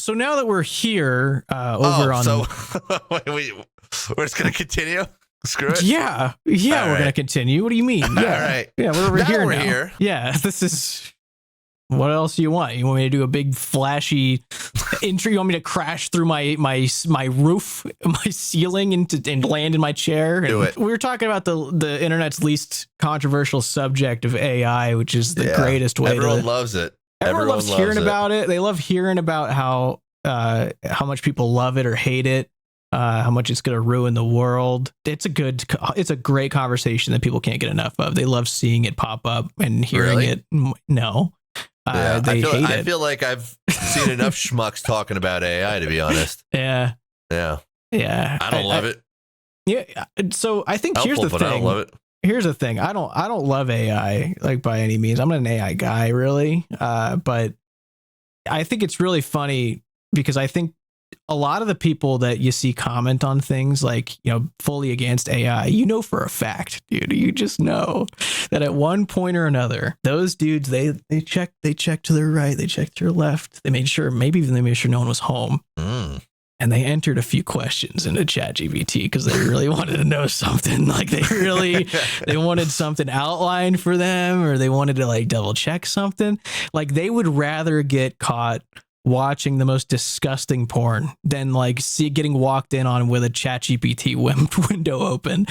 So now that we're here over on... So we're just going to continue? Screw it. Yeah, we're going to continue. What do you mean? Yeah. All right. Yeah, we're over here we're now. here. Yeah, this is... What else do you want? You want me to do a big flashy intro? You want me to crash through my roof, my ceiling, and land in my chair? Do it. We were talking about the internet's least controversial subject of AI, which is the greatest way. Everyone loves it. Everyone loves hearing about it. They love hearing about how much people love it or hate it, how much it's going to ruin the world. It's a great conversation that people can't get enough of. They love seeing it pop up and hearing it. No. I feel like I've seen enough schmucks talking about AI, to be honest. Yeah. I don't love it. Yeah. So I think here's the thing. I don't love it. Here's the thing. I don't love AI like by any means. I'm not an AI guy really. But I think it's really funny because I think a lot of the people that you see comment on things like, fully against AI, for a fact, dude, you just know that at one point or another, those dudes, they checked to their right, they checked to their left. They made sure no one was home. And they entered a few questions into ChatGPT because they really wanted to know something. Like they wanted something outlined for them, or they wanted to like double check something. Like they would rather get caught watching the most disgusting porn than like getting walked in on with a ChatGPT window open,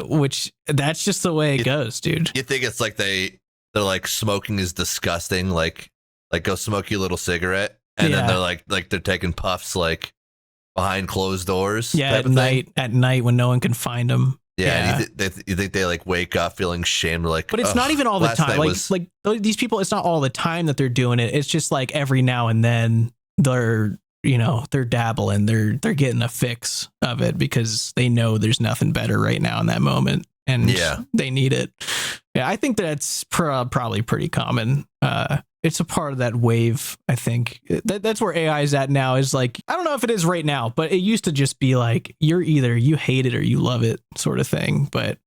which that's just the way it goes, dude. You think it's like they're like smoking is disgusting, like go smoke your little cigarette, and then they're like they're taking puffs like behind closed doors. Yeah, at night when no one can find them. Yeah. You think they like wake up feeling shame, like, but it's not even all the time. Like these people, it's not all the time that they're doing it. It's just like every now and then they're dabbling, they're getting a fix of it because they know there's nothing better right now in that moment, and they need it. Yeah, I think that's probably pretty common. It's a part of that wave. I think that's where AI is at now. Is like, I don't know if it is right now, but it used to just be like you hate it or you love it sort of thing. But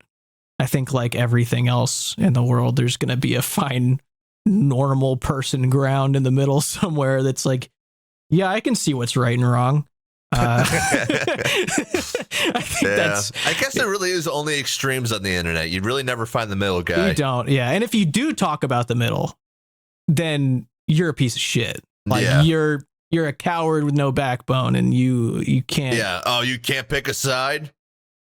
I think like everything else in the world, there's going to be a fine, normal person ground in the middle somewhere that's like, yeah, I can see what's right and wrong. I guess there really is only extremes on the internet. You really never find the middle guy. You don't. Yeah. And if you do talk about the middle, then you're a piece of shit. Like you're a coward with no backbone, and you can't. Yeah. Oh, you can't pick a side.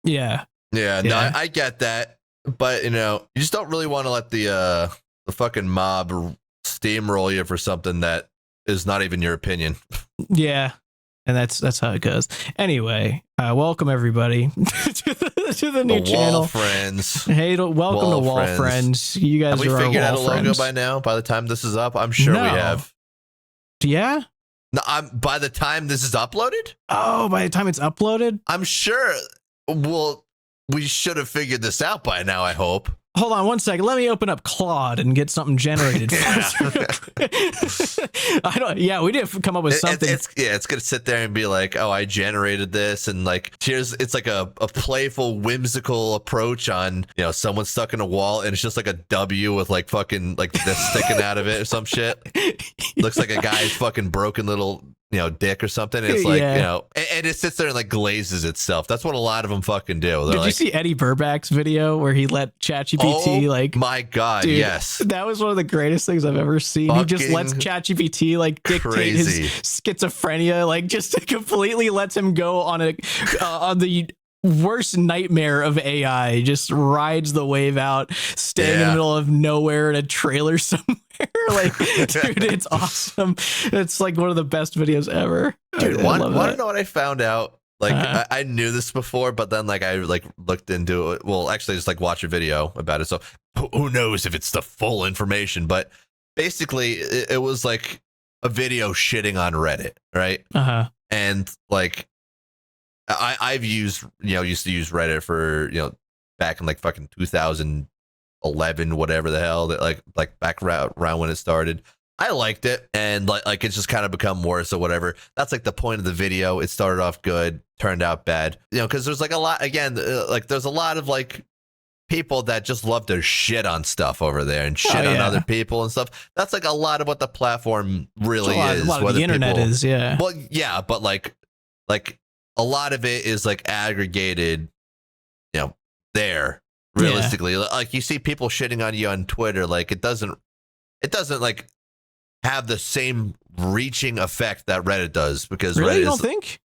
Yeah. Yeah. No, I get that, but you just don't really want to let the fucking mob steamroll you for something that is not even your opinion. Yeah. And that's how it goes. Anyway, welcome everybody to the new channel. Wall Friends. Hey, welcome to Wall Friends. You guys have we are figured our out a logo friends by now? By the time this is up, I'm sure we have. Yeah. No, by the time this is uploaded. Oh, by the time it's uploaded, I'm sure. Well, we should have figured this out by now. I hope. Hold on one second. Let me open up Claude and get something generated. We did come up with something. It's gonna sit there and be like, oh, I generated this, and like it's like a playful, whimsical approach on someone stuck in a wall, and it's just like a W with like fucking like this sticking out of it or some shit. Looks like a guy's fucking broken little dick or something. It's like, and it sits there and like glazes itself. That's what a lot of them fucking do. Did you see Eddie Burback's video where he let ChatGPT my God, dude, yes. That was one of the greatest things I've ever seen. Fucking he just lets ChatGPT like dictate his schizophrenia, like just completely lets him go on on the worst nightmare of AI, just rides the wave out, staying in the middle of nowhere in a trailer somewhere. Like, dude, it's awesome. It's like one of the best videos ever. Dude, want to know what I found out? Like, I knew this before, but then like I like looked into it. Well, actually, just like watch a video about it. So who knows if it's the full information? But basically, it was like a video shitting on Reddit, right? And like, I've used used to use Reddit for back in like fucking 2011, whatever the hell, that like back around when it started. I liked it, and like it's just kind of become worse or whatever. That's like the point of the video. It started off good, turned out bad, because there's like a lot, again, like there's a lot of like people that just love to shit on stuff over there and shit on other people and stuff. That's like a lot of what the platform really is. A lot of the internet is, yeah. Well, yeah, but like a lot of it is like aggregated, there realistically. Like you see people shitting on you on Twitter, like it doesn't like have the same reaching effect that Reddit does, because really? Reddit You don't think?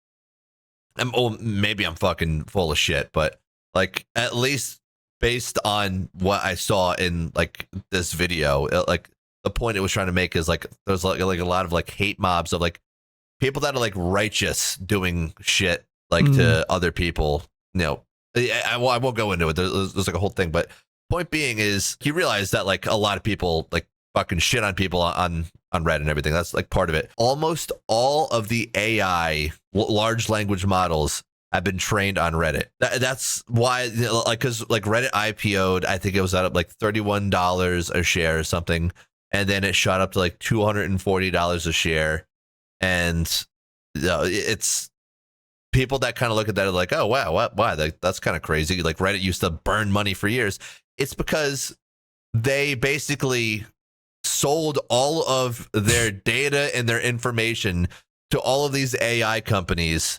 Maybe I'm fucking full of shit, but like at least based on what I saw in like this video, like the point it was trying to make is like there's like a lot of like hate mobs of like people that are like righteous doing shit like to other people. I won't go into it. There's like a whole thing, but point being is he realized that like a lot of people like fucking shit on people on Reddit and everything. That's like part of it. Almost all of the AI large language models have been trained on Reddit. That's why, like, because like Reddit IPO'd, I think it was at like $31 a share or something, and then it shot up to like $240 a share, and it's people that kind of look at that are like, oh wow, why? That's kind of crazy. Like Reddit used to burn money for years. It's because they basically sold all of their data and their information to all of these AI companies,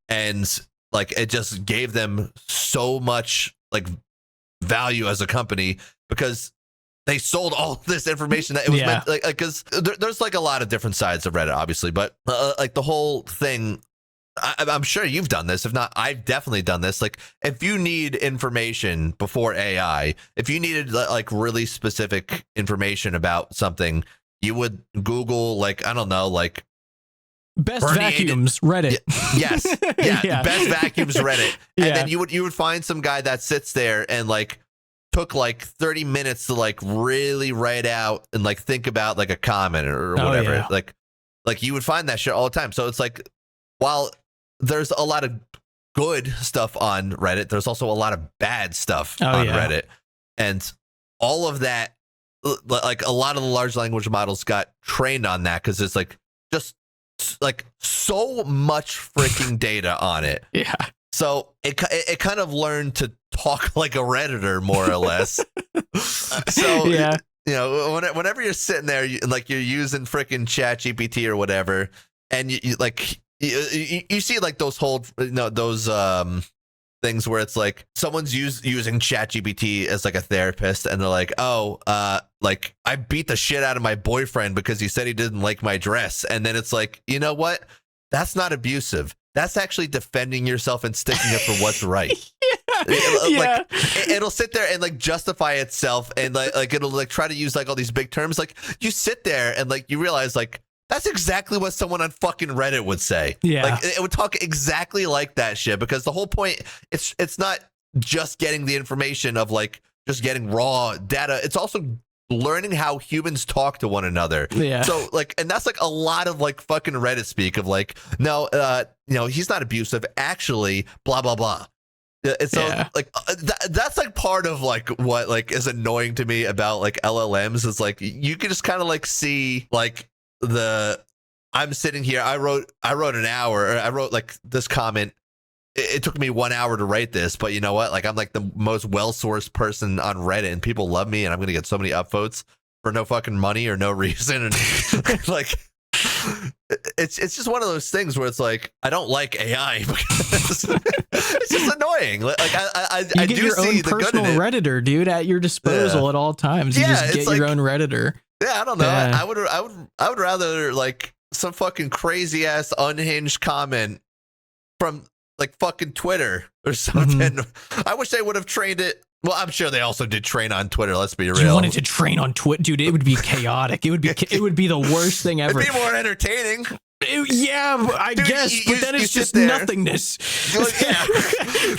and like it just gave them so much like value as a company because they sold all this information that it was meant, like, because there's like a lot of different sides of Reddit, obviously, but like the whole thing, I'm sure you've done this. If not, I've definitely done this. Like if you need information before AI, if you needed like really specific information about something, you would Google, like, I don't know, like best vacuums Reddit. Yes. Yeah. Best vacuums Reddit. And then you would find some guy that sits there and like took like 30 minutes to like really write out and like think about like a comment or whatever. Like you would find that shit all the time. So it's like, while there's a lot of good stuff on Reddit, there's also a lot of bad stuff on Reddit. And all of that, like a lot of the large language models got trained on that because it's like just like so much freaking data on it. Yeah. So it kind of learned to talk like a Redditor, more or less. So whenever you're sitting there, like you're using freaking ChatGPT or whatever, and you like you see like those whole those things where it's like someone's using ChatGPT as like a therapist, and they're like, oh, like I beat the shit out of my boyfriend because he said he didn't like my dress, and then it's like, you know what? That's not abusive. That's actually defending yourself and sticking up for what's right. Like it'll sit there and like justify itself, and like it'll like try to use like all these big terms. Like you sit there and like you realize like that's exactly what someone on fucking Reddit would say. Yeah. Like it would talk exactly like that shit, because the whole point, it's not just getting the information of like just getting raw data. It's also learning how humans talk to one another. Yeah. So like, and that's like a lot of like fucking Reddit speak of like, no, he's not abusive. Actually, blah, blah, blah. And so like that's like part of like what like is annoying to me about like LLMs is like you can just kind of like see like I'm sitting here, I wrote an hour, or I wrote like this comment. It took me 1 hour to write this, but you know what? Like I'm like the most well-sourced person on Reddit, and people love me, and I'm gonna get so many upvotes for no fucking money or no reason. And like it's just one of those things where it's like I don't like AI because it's just annoying. Like I do your see own the good in it. Redditor, dude, at your disposal at all times. You just get your own Redditor. Yeah, I don't know. Yeah. I would rather like some fucking crazy ass unhinged comment from like fucking Twitter or something. I wish they would have trained it. Well, I'm sure they also did train on Twitter. Let's be real. You wanted to train on Twitter, dude? It would be chaotic. It would be the worst thing ever. It'd be more entertaining. I guess, but then it's just nothingness. Yeah.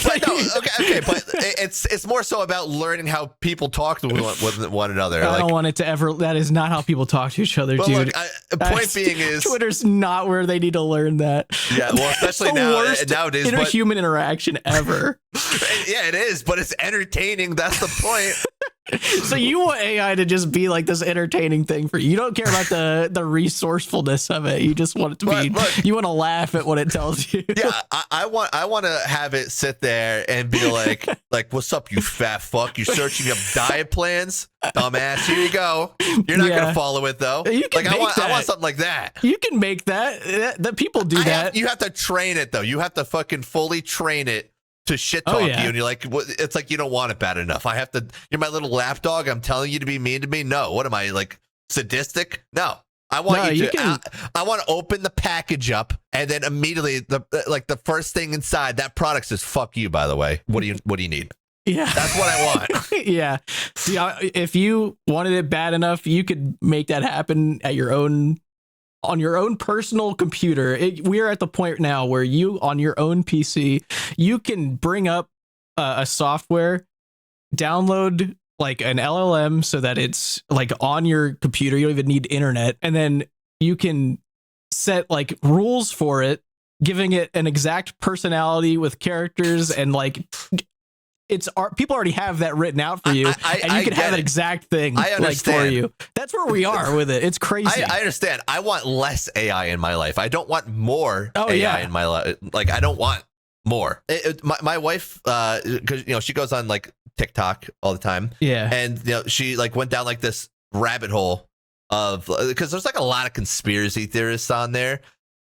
But no, okay, but it's more so about learning how people talk to one another. I don't want it to ever. That is not how people talk to each other, dude. Look, point being is Twitter's not where they need to learn that. Yeah, well, especially nowadays, interhuman interaction ever. Yeah, it is, but it's entertaining. That's the point. So you want AI to just be like this entertaining thing for you. You don't care about the resourcefulness of it. You just want it to be. Look, you want to laugh at what it tells you. Yeah, I want to have it sit there and be like what's up, you fat fuck? You're searching up diet plans, dumbass. Here you go. You're not gonna follow it though. You can I want something like that. You can make that people do that. You have to train it though. You have to fucking fully train it to shit talk you, and you're like, it's like you don't want it bad enough. I have to. You're my little lap dog. I'm telling you to be mean to me. No, what am I, like, sadistic? No, I want you to. I want to open the package up, and then immediately the first thing inside that product says "fuck you." By the way, what do you need? Yeah, that's what I want. Yeah, see, if you wanted it bad enough, you could make that happen at your own. On your own personal computer. We are at the point now where you, on your own PC, you can bring up a software, download like an LLM so that it's like on your computer. You don't even need internet. And then you can set like rules for it, giving it an exact personality with characters and like people already have that written out for you, and you can have an exact thing like for you. That's where we are with it. It's crazy. I understand. I want less AI in my life. I don't want more AI in my life. Like, I don't want more. My wife, because she goes on like TikTok all the time. Yeah, and she like went down like this rabbit hole of, because there's like a lot of conspiracy theorists on there.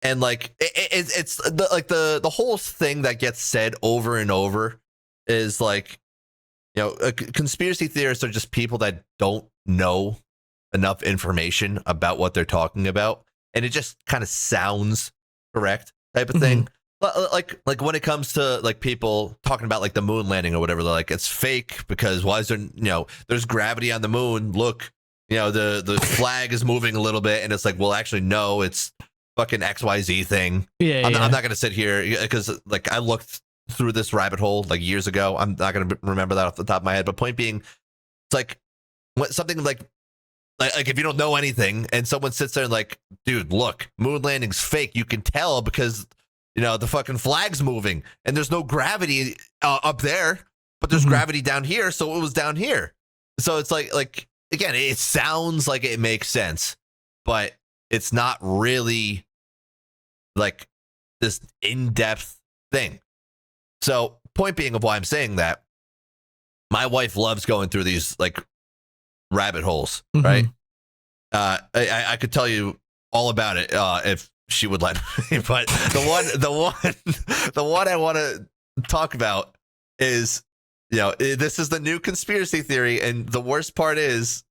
And like it's the whole thing that gets said over and over is like, conspiracy theorists are just people that don't know enough information about what they're talking about, and it just kind of sounds correct type of thing. Like when it comes to like people talking about like the moon landing or whatever, they're like, it's fake because why is there, there's gravity on the moon. Look, the flag is moving a little bit, and it's like, well, actually, no, it's fucking XYZ thing. I'm not gonna sit here because like I looked through this rabbit hole like years ago. I'm not going to remember that off the top of my head, but point being, it's like something like if you don't know anything and someone sits there and like, dude, look, moon landing's fake. You can tell because, the fucking flag's moving and there's no gravity up there, but there's gravity down here. So it was down here. So it's like, again, it sounds like it makes sense, but it's not really like this in-depth thing. So, point being of why I'm saying that, my wife loves going through these like rabbit holes, right? I could tell you all about it if she would let me, but the one I want to talk about is, this is the new conspiracy theory, and the worst part is,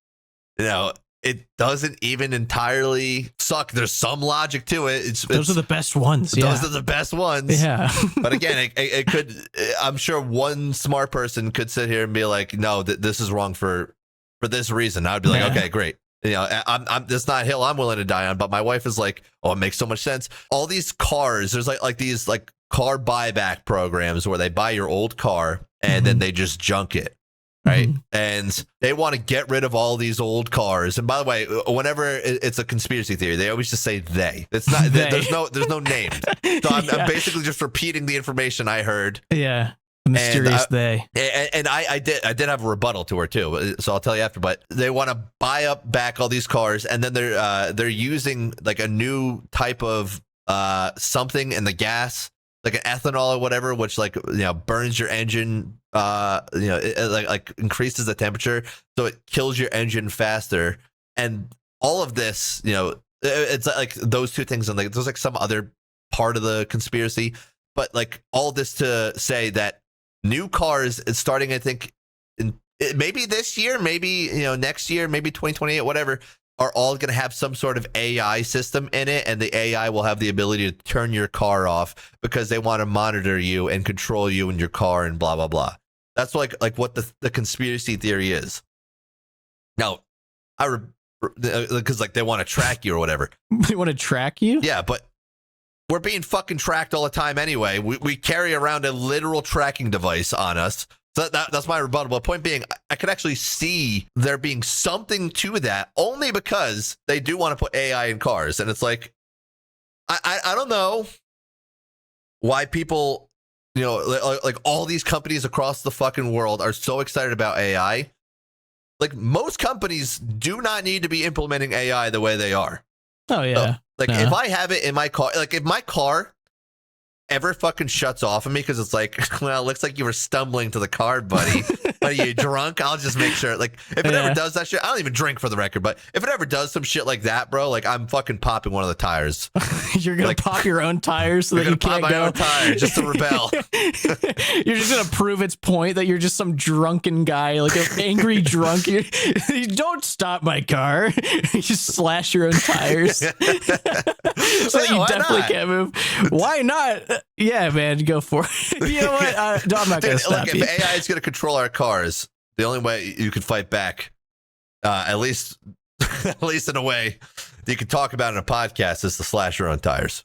it doesn't even entirely suck. There's some logic to it. Those are the best ones. Those are the best ones. Yeah. But again, it could. I'm sure one smart person could sit here and be like, "No, this is wrong for this reason." I'd be like, "Okay, great." I'm this not a hill I'm willing to die on. But my wife is like, "Oh, it makes so much sense." All these cars, there's like these like car buyback programs where they buy your old car and then they just junk it. Right. And they want to get rid of all these old cars. And by the way, whenever it's a conspiracy theory, they always just say they. It's not there's no name. So I'm basically just repeating the information I heard. Yeah. Mysterious they. And I did have a rebuttal to her too. So I'll tell you after. But they want to buy up back all these cars, and then they're using like a new type of something in the gas, like an ethanol or whatever, which like burns your engine, it like increases the temperature, so it kills your engine faster. And all of this, it's like those two things, and like there's like some other part of the conspiracy, but like all this to say that new cars is starting, I think, maybe this year, maybe next year, maybe 2028, whatever, are all going to have some sort of AI system in it, and the AI will have the ability to turn your car off because they want to monitor you and control you in your car and blah, blah, blah. That's like what the conspiracy theory is. Now, because like they want to track you or whatever. They want to track you? Yeah, but we're being fucking tracked all the time anyway. We carry around a literal tracking device on us. So that's my rebuttal. But point being, I could actually see there being something to that, only because they do want to put AI in cars. And it's like, I don't know why people, like all these companies across the fucking world are so excited about AI. like most companies do not need to be implementing AI the way they are. Oh yeah. So, like if I have it in my car, like if my car ever fucking shuts off of me because it's like, well, it looks like you were stumbling to the car, buddy. Are you drunk? I'll just make sure. Like, if it ever does that shit, I don't even drink for the record, but if it ever does some shit like that, bro, like I'm fucking popping one of the tires. You're gonna like, pop your own tires so that you can't pop my go. own tire just to rebel. You're just gonna prove its point that you're just some drunken guy, like an angry drunk. You don't stop my car. You just slash your own tires, so that you definitely can't move. Why not? Yeah, man, go for it. You know what? I'm not gonna stop you. If AI is gonna control our cars, the only way you can fight back, at least in a way that you can talk about in a podcast, is to slash your own tires.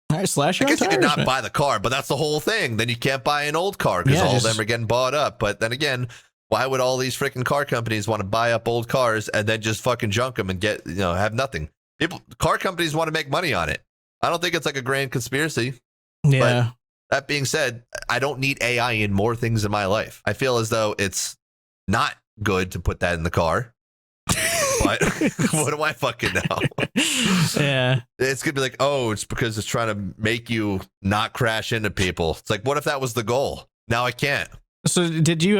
All right, slash your own tires. I guess you could not buy the car, but that's the whole thing. Then you can't buy an old car because all of them are getting bought up. But then again, why would all these freaking car companies want to buy up old cars and then just fucking junk them and get, have nothing? Car companies want to make money on it. I don't think it's like a grand conspiracy. Yeah. But that being said, I don't need AI in more things in my life. I feel as though it's not good to put that in the car. But what do I fucking know? Yeah. It's going to be like, oh, it's because it's trying to make you not crash into people. It's like, what if that was the goal? Now I can't. So did you,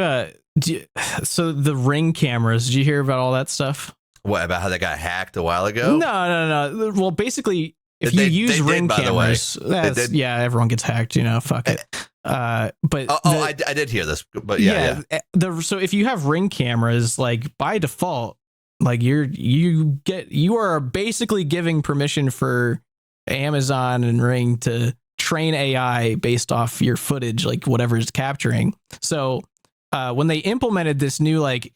so the Ring cameras, did you hear about all that stuff? What, about how they got hacked a while ago? No. Well, basically, if you use Ring cameras, yeah, everyone gets hacked, fuck it. But I did hear this, but yeah. So if you have Ring cameras, like by default, like you are basically giving permission for Amazon and Ring to train AI based off your footage, like whatever is capturing. So when they implemented this new like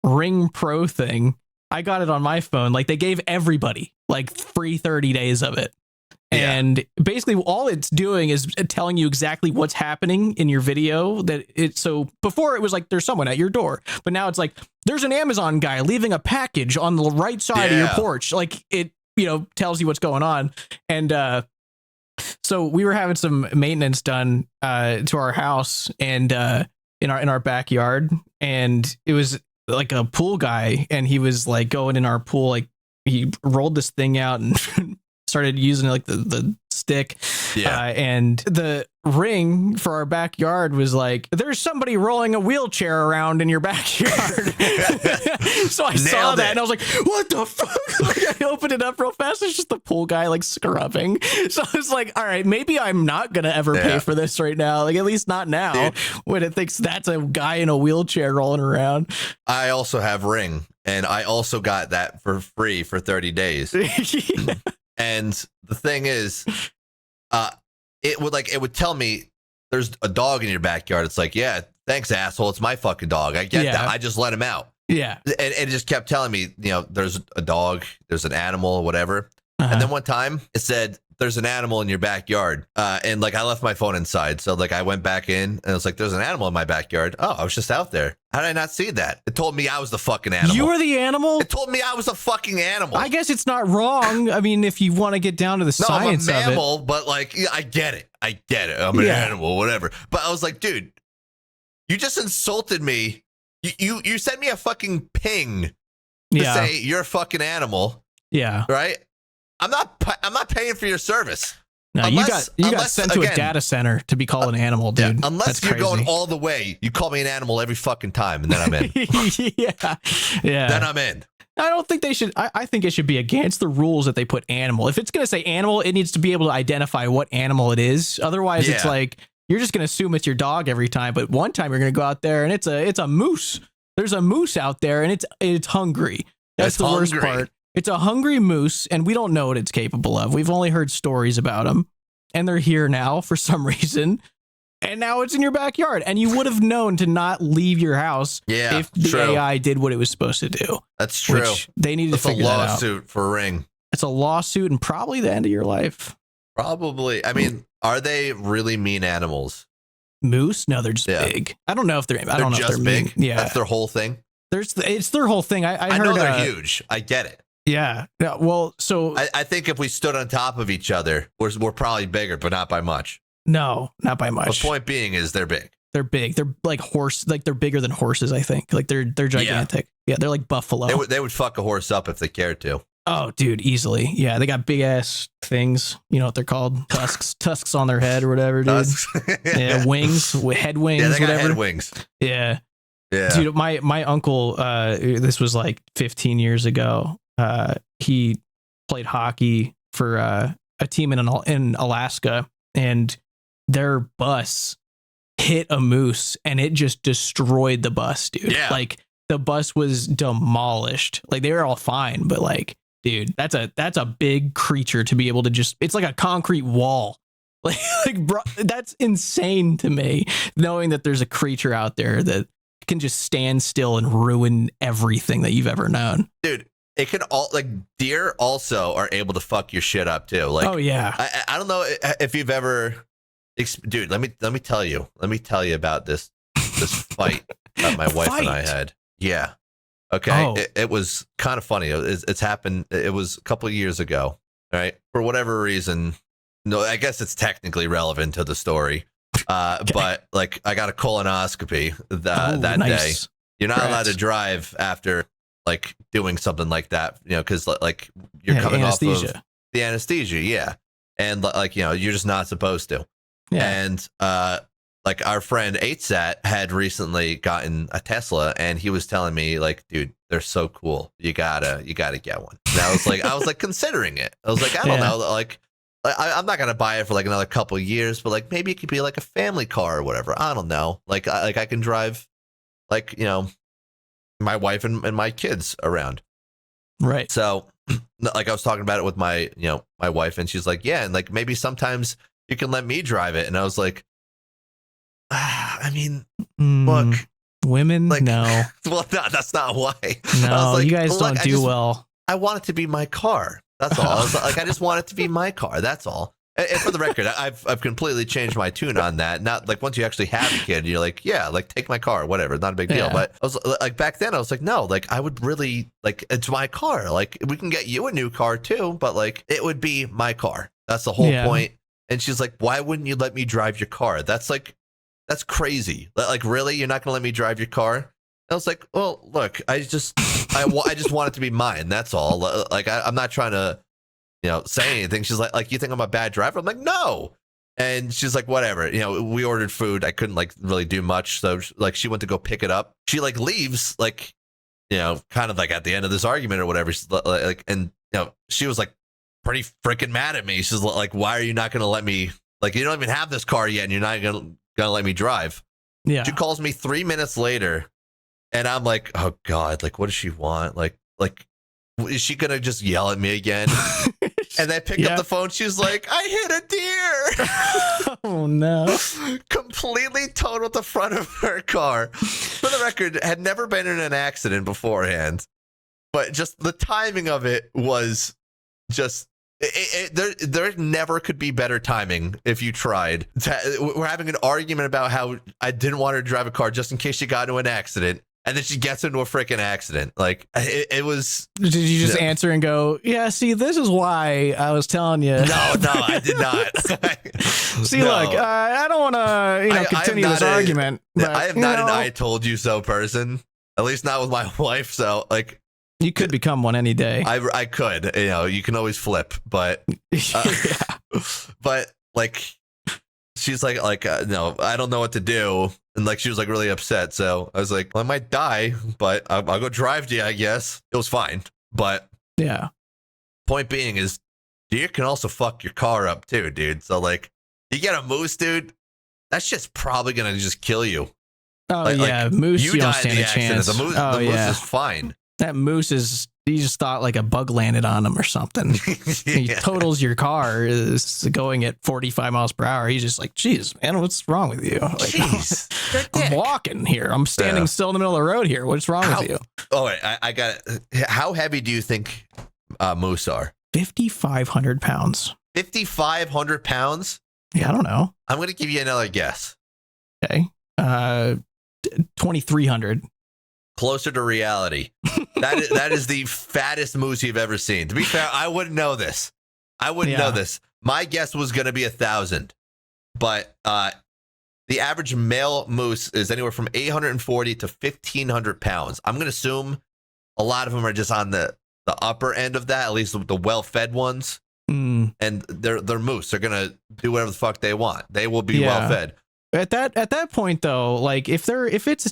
Ring Pro thing, I got it on my phone. Like they gave everybody like free 30 days of it. And basically all it's doing is telling you exactly what's happening in your video. So before it was like, there's someone at your door, but now it's like, there's an Amazon guy leaving a package on the right side of your porch. Like it, tells you what's going on. And, so we were having some maintenance done, to our house and, in our backyard. And it was like a pool guy. And he was like going in our pool, like he rolled this thing out and started using like the stick. And the Ring for our backyard was like, there's somebody rolling a wheelchair around in your backyard. So I saw that and I was like, what the fuck? Like, I opened it up real fast. It's just the pool guy like scrubbing. So I was like, all right, maybe I'm not gonna ever pay for this right now. Like at least not now. Dude, when it thinks that's a guy in a wheelchair rolling around. I also have Ring and I also got that for free for 30 days. And the thing is, it would tell me there's a dog in your backyard. It's like, yeah, thanks, asshole. It's my fucking dog. I get that. I just let him out. Yeah. And it just kept telling me, there's a dog, there's an animal, or whatever. And then one time it said, there's an animal in your backyard. And like, I left my phone inside. So like I went back in and it was like, there's an animal in my backyard. Oh, I was just out there. How did I not see that? It told me I was the fucking animal. You were the animal? It told me I was the fucking animal. I guess it's not wrong. I mean, if you want to get down to the science of it. I'm a mammal, but like, I get it. I'm an animal, whatever. But I was like, dude, you just insulted me. You sent me a fucking ping to say you're a fucking animal. Yeah. Right? I'm not paying for your service. No, you got sent to a data center to be called an animal, dude. Yeah, unless you're going all the way, you call me an animal every fucking time, and then I'm in. Yeah. Then I'm in. I don't think they should. I think it should be against the rules that they put animal. If it's going to say animal, it needs to be able to identify what animal it is. Otherwise, it's like you're just going to assume it's your dog every time. But one time you're going to go out there and it's a moose. There's a moose out there and it's hungry. That's the worst part. It's a hungry moose, and we don't know what it's capable of. We've only heard stories about them, and they're here now for some reason. And now it's in your backyard, and you would have known to not leave your house if the AI did what it was supposed to do. That's true. Which they need to figure that out. It's a lawsuit for Ring. It's a lawsuit and probably the end of your life. Probably. I mean, are they really mean animals? Moose? No, they're just big. I don't know if they're. I don't know if they're big. Yeah, that's their whole thing. It's their whole thing. I heard, know they're huge. I get it. Yeah. Well, so I think if we stood on top of each other, we're probably bigger, but not by much. No, not by much. The point being is they're big. They're big. They're like they're bigger than horses, I think. Like they're gigantic. Yeah, they're like buffalo. They would fuck a horse up if they cared to. Oh, dude, easily. Yeah, they got big ass things. You know what they're called? Tusks on their head or whatever, dude. Yeah, wings, head wings, yeah, they got whatever. Head wings. Yeah. Yeah. Dude, my uncle, this was like 15 years ago. He played hockey for a team in Alaska, and their bus hit a moose and it just destroyed the bus, dude. Yeah. Like the bus was demolished. Like they were all fine, but like, dude, that's a big creature to be able to just, it's like a concrete wall. Like bro, that's insane to me, knowing that there's a creature out there that can just stand still and ruin everything that you've ever known. Dude, it can all, like, deer also are able to fuck your shit up too. Like, oh yeah. I don't know if you've ever, dude, let me tell you about this fight that my wife and I had. Yeah. Okay. Oh. It was kind of funny. It's happened. It was a couple of years ago. Right. For whatever reason. No, I guess it's technically relevant to the story. Okay. But like I got a colonoscopy that nice. Day. You're not allowed to drive after like doing something like that, you know, because like you're coming anesthesia. Off of the anesthesia. Yeah. And like, you know, you're just not supposed to. Yeah. And like our friend 8sat had recently gotten a Tesla, and he was telling me like, dude, they're so cool. You gotta get one. And I was like considering it. I was like, I don't know, like I'm not gonna buy it for like another couple of years, but like maybe it could be like a family car or whatever. I don't know. Like I can drive, like, you know, my wife and my kids around. Right. So like I was talking about it with my wife, and she's like, yeah, and like maybe sometimes you can let me drive it. And I was like, I mean, look, women, like, no. Well, no, that's not why. No, I was like, you guys don't do well. I want it to be my car. That's all. I was like, I just want it to be my car. That's all. And for the record, I've completely changed my tune on that. Not like once you actually have a kid, you're like, yeah, like take my car, whatever. Not a big deal. But I was like, back then I was like, no, like I would really like, it's my car. Like we can get you a new car too, but like it would be my car. That's the whole point. And she's like, why wouldn't you let me drive your car? That's crazy. Like, really? You're not going to let me drive your car? I was like, well, look, I just want it to be mine. That's all. Like, I'm not trying to, you know, say anything. She's like, you think I'm a bad driver? I'm like, no. And she's like, whatever. You know, we ordered food. I couldn't like really do much. So like, she went to go pick it up. She like leaves, like, you know, kind of like at the end of this argument or whatever. She's like, and you know, she was like pretty freaking mad at me. She's like, why are you not going to let me, like, you don't even have this car yet and you're not going to let me drive. Yeah. She calls me 3 minutes later and I'm like, oh God, like, what does she want? Like, is she going to just yell at me again? And I pick up the phone. She's like, I hit a deer. Oh no. Completely totaled the front of her car. For the record, had never been in an accident beforehand, but just the timing of it was just, there never could be better timing if you tried. We're having an argument about how I didn't want her to drive a car just in case she got into an accident, and then she gets into a freaking accident. Like it was. Did you just answer and go, yeah, see, this is why I was telling you? No, I did not. See, no. Look, I don't want to continue this argument. But, I am not an I told you so person, at least not with my wife. So like. You could become one any day. I could, you know, you can always flip, but, but like, she's like, no, I don't know what to do. And like, she was like really upset. So I was like, well, I might die, but I'll go drive to you, I guess. It was fine. But yeah, point being is deer can also fuck your car up too, dude. So like, you get a moose, dude, that's just probably going to just kill you. Oh yeah. Moose, you don't stand a chance. The moose is fine. That moose is, you just thought like a bug landed on him or something. He totals your car, is going at 45 miles per hour. He's just like, geez, man, what's wrong with you? Like, jeez, I'm walking here. I'm standing still in the middle of the road here. What's wrong with you? Oh, wait, I got it. How heavy do you think moose are? 5,500 pounds. 5,500 pounds? Yeah, I don't know. I'm going to give you another guess. Okay. 2,300. Closer to reality. That is the fattest moose you've ever seen. To be fair, I wouldn't know this. I wouldn't know this. My guess was going to be 1,000, but the the average male moose is anywhere from 840 to 1,500 pounds. I'm going to assume a lot of them are just on the upper end of that, at least the well-fed ones. And they're moose. They're going to do whatever the fuck they want. They will be well-fed. At that point, though, like if it's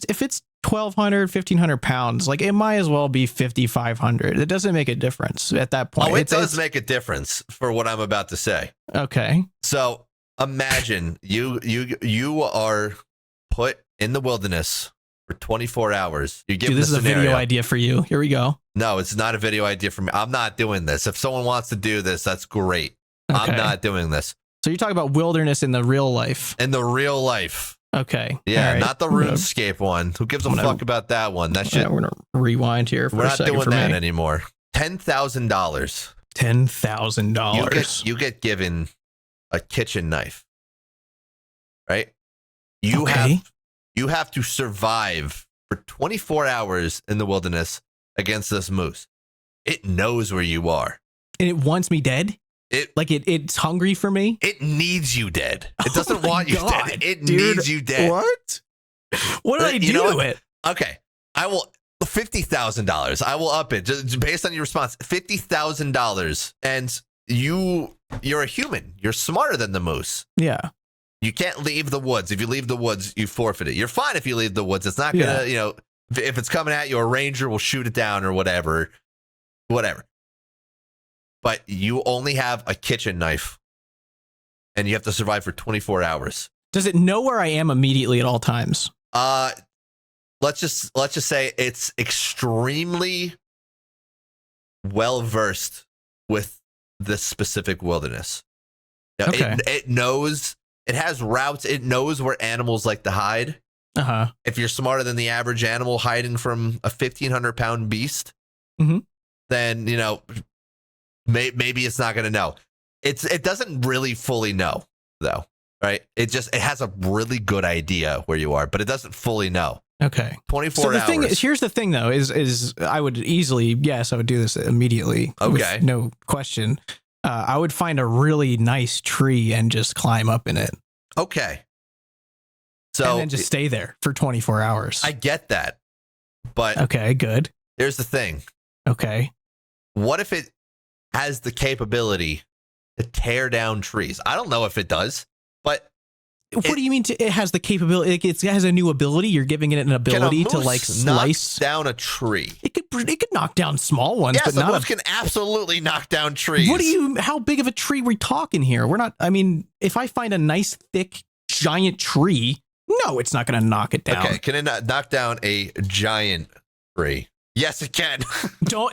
1,200, 1,500 pounds, like it might as well be 5,500. It doesn't make a difference at that point. Oh, it does make a difference for what I'm about to say. Okay. So imagine you are put in the wilderness for 24 hours. You give Dude, this is a video idea for you. Here we go. No, it's not a video idea for me. I'm not doing this. If someone wants to do this, that's great. Okay. I'm not doing this. So you're talking about wilderness in the real life. In the real life. Okay. Yeah, right. Not the RuneScape one. Who gives a fuck about that one? That shit. We're gonna rewind here for a second. We're not doing that anymore. $10,000. $10,000. You get given a kitchen knife, right? You have to survive for 24 hours in the wilderness against this moose. It knows where you are, and it wants me dead. It's hungry for me. It needs you dead. It doesn't want you dead. It needs you dead. What? What did I do to it? Okay, I will $50,000. I will up it just based on your response. $50,000, and you're a human. You're smarter than the moose. Yeah. You can't leave the woods. If you leave the woods, you forfeit it. You're fine if you leave the woods. It's not gonna, if it's coming at you, a ranger will shoot it down or whatever. But you only have a kitchen knife, and you have to survive for 24 hours. Does it know where I am immediately at all times? Let's just say it's extremely well versed with this specific wilderness. Okay. It knows. It has routes. It knows where animals like to hide. If you're smarter than the average animal hiding from a 1,500-pound beast, then maybe it's not going to know. It doesn't really fully know, though, right? It has a really good idea where you are, but it doesn't fully know. Okay. 24 hours. Here's the thing, though, is I would easily, I would do this immediately. Okay. With no question. I would find a really nice tree and just climb up in it. Okay. So and then just stay there for 24 hours. I get that. But okay, good. Here's the thing. Okay. What if it has the capability to tear down trees? I don't know if it does, but what do you mean it has the capability? It has a new ability. You're giving it an ability to like slice down a tree. It could knock down small ones, yes, but moose can absolutely knock down trees. How big of a tree are we talking here? We're not, I mean, if I find a nice thick giant tree, no, it's not going to knock it down. Okay, can it not knock down a giant tree? Yes, it can.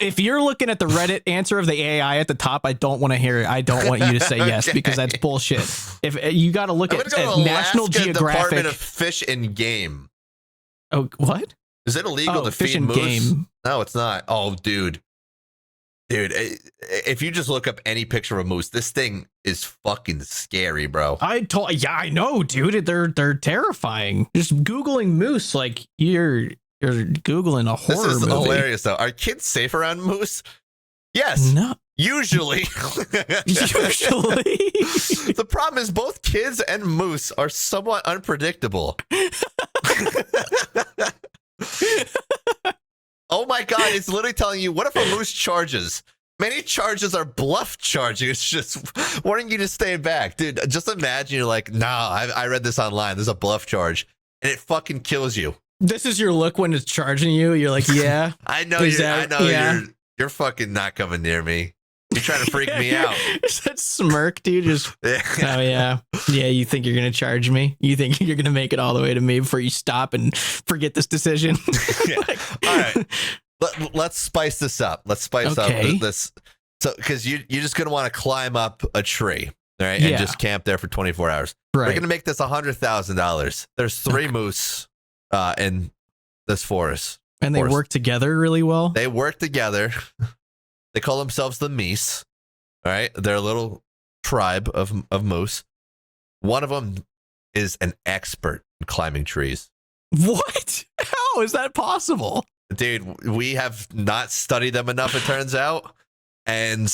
If you're looking at the Reddit answer of the AI at the top, I don't want to hear it. I don't want you to say yes because that's bullshit. If you got to look at National Geographic Department of Fish and Game. Oh, what? Is it illegal to feed moose? Game. No, it's not. Oh, dude, if you just look up any picture of a moose, this thing is fucking scary, bro. I know, dude. They're terrifying. Just Googling moose, like you're Googling a horror movie. This is hilarious, though. Are kids safe around moose? Yes. No. Usually. Usually. The problem is both kids and moose are somewhat unpredictable. Oh my God, it's literally telling you, what if a moose charges? Many charges are bluff charging. It's just warning you to stay back. Dude, just imagine you're like, I read this online. There's a bluff charge. And it fucking kills you. This is your look when it's charging you. You're like, yeah. I know you're fucking not coming near me. You're trying to freak me out. Is that smirk, dude? Just oh yeah. Yeah, you think you're gonna charge me? You think you're gonna make it all the way to me before you stop and forget this decision? All right. Let's spice this up. Let's spice up this. So because you're just gonna want to climb up a tree, right? And just camp there for 24 hours. Right. We're gonna make this $100,000. There's 3 moose in this forest. And they work together really well? They work together. They call themselves the Meese. All right. They're a little tribe of moose. One of them is an expert in climbing trees. What? How is that possible? Dude, we have not studied them enough, it turns out. And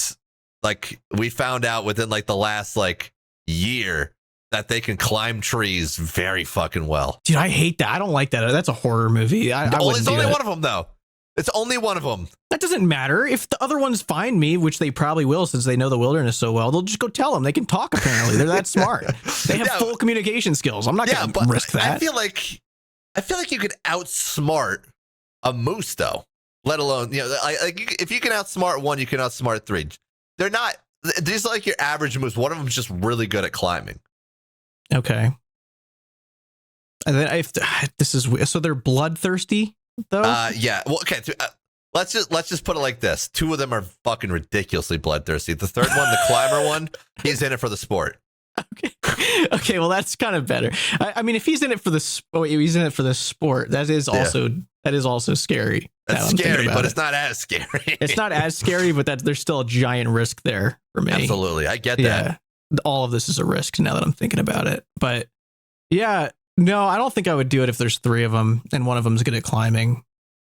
like we found out within like the last like year that they can climb trees very fucking well. Dude, I hate that. I don't like that. That's a horror movie. It's only one of them, though. It's only one of them. That doesn't matter. If the other ones find me, which they probably will since they know the wilderness so well, they'll just go tell them. They can talk, apparently. They're that smart. They have full communication skills. I'm not going to risk that. I feel like you could outsmart a moose, though. Let alone, like if you can outsmart one, you can outsmart three. They're not, these are like your average moose. One of them is just really good at climbing. Okay. And then this is weird. So they're bloodthirsty, though? Yeah. Well, okay. Let's just put it like this. Two of them are fucking ridiculously bloodthirsty. The third one, the climber one, he's in it for the sport. Okay. Well, that's kind of better. I mean, if he's in it for the sport, that is also scary. That's scary, but it's not as scary. It's not as scary, but there's still a giant risk there for me. Absolutely, I get that. Yeah, all of this is a risk now that I'm thinking about it. But yeah, no, I don't think I would do it if there's three of them and one of them's good at climbing.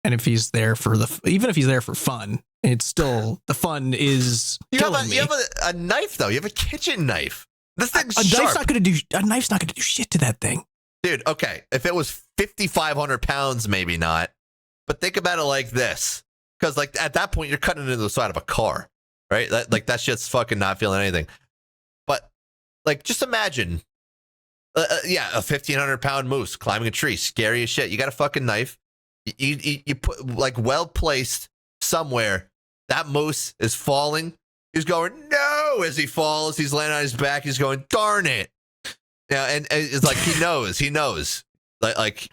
And if he's there even if he's there for fun, it's still the fun is killing me. You have a knife though. You have a kitchen knife. This thing's a sharp. knife's not gonna do shit to that thing, dude. Okay, if it was 5,500 pounds, maybe not. But think about it like this, because like at that point you're cutting into the side of a car, right? That shit's fucking not feeling anything. But like, just imagine, a 1,500 pound moose climbing a tree, scary as shit. You got a fucking knife. You put like well placed somewhere. That moose is falling. He's going no as he falls. He's laying on his back. He's going darn it. Yeah, and it's like he knows. Like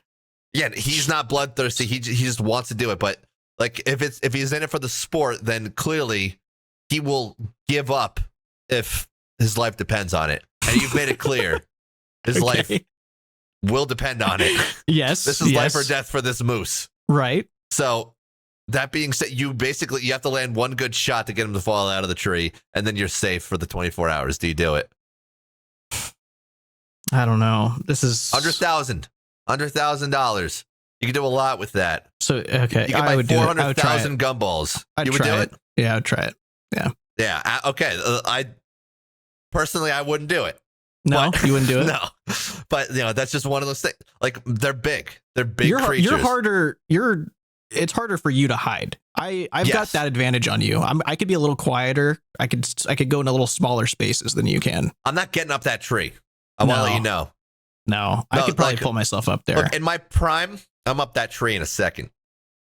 yeah, he's not bloodthirsty. He just wants to do it. But like if he's in it for the sport, then clearly he will give up if his life depends on it. And you've made it clear his life will depend on it. Yes. This is life or death for this moose. Right. So that being said, you have to land one good shot to get him to fall out of the tree, and then you're safe for the 24 hours. Do you do it? I don't know. This is $100,000. You can do a lot with that. So okay, you can buy 400,000 gumballs. You would do it? Yeah, I'd try it. Yeah. Yeah. Okay. I wouldn't do it. No, you wouldn't do it. No, but that's just one of those things. Like they're big. They're big creatures. It's harder for you to hide. I've got that advantage on you. I could be a little quieter. I could go in a little smaller spaces than you can. I'm not getting up that tree. I want to let you know. No, I could probably pull myself up there. Look, in my prime, I'm up that tree in a second.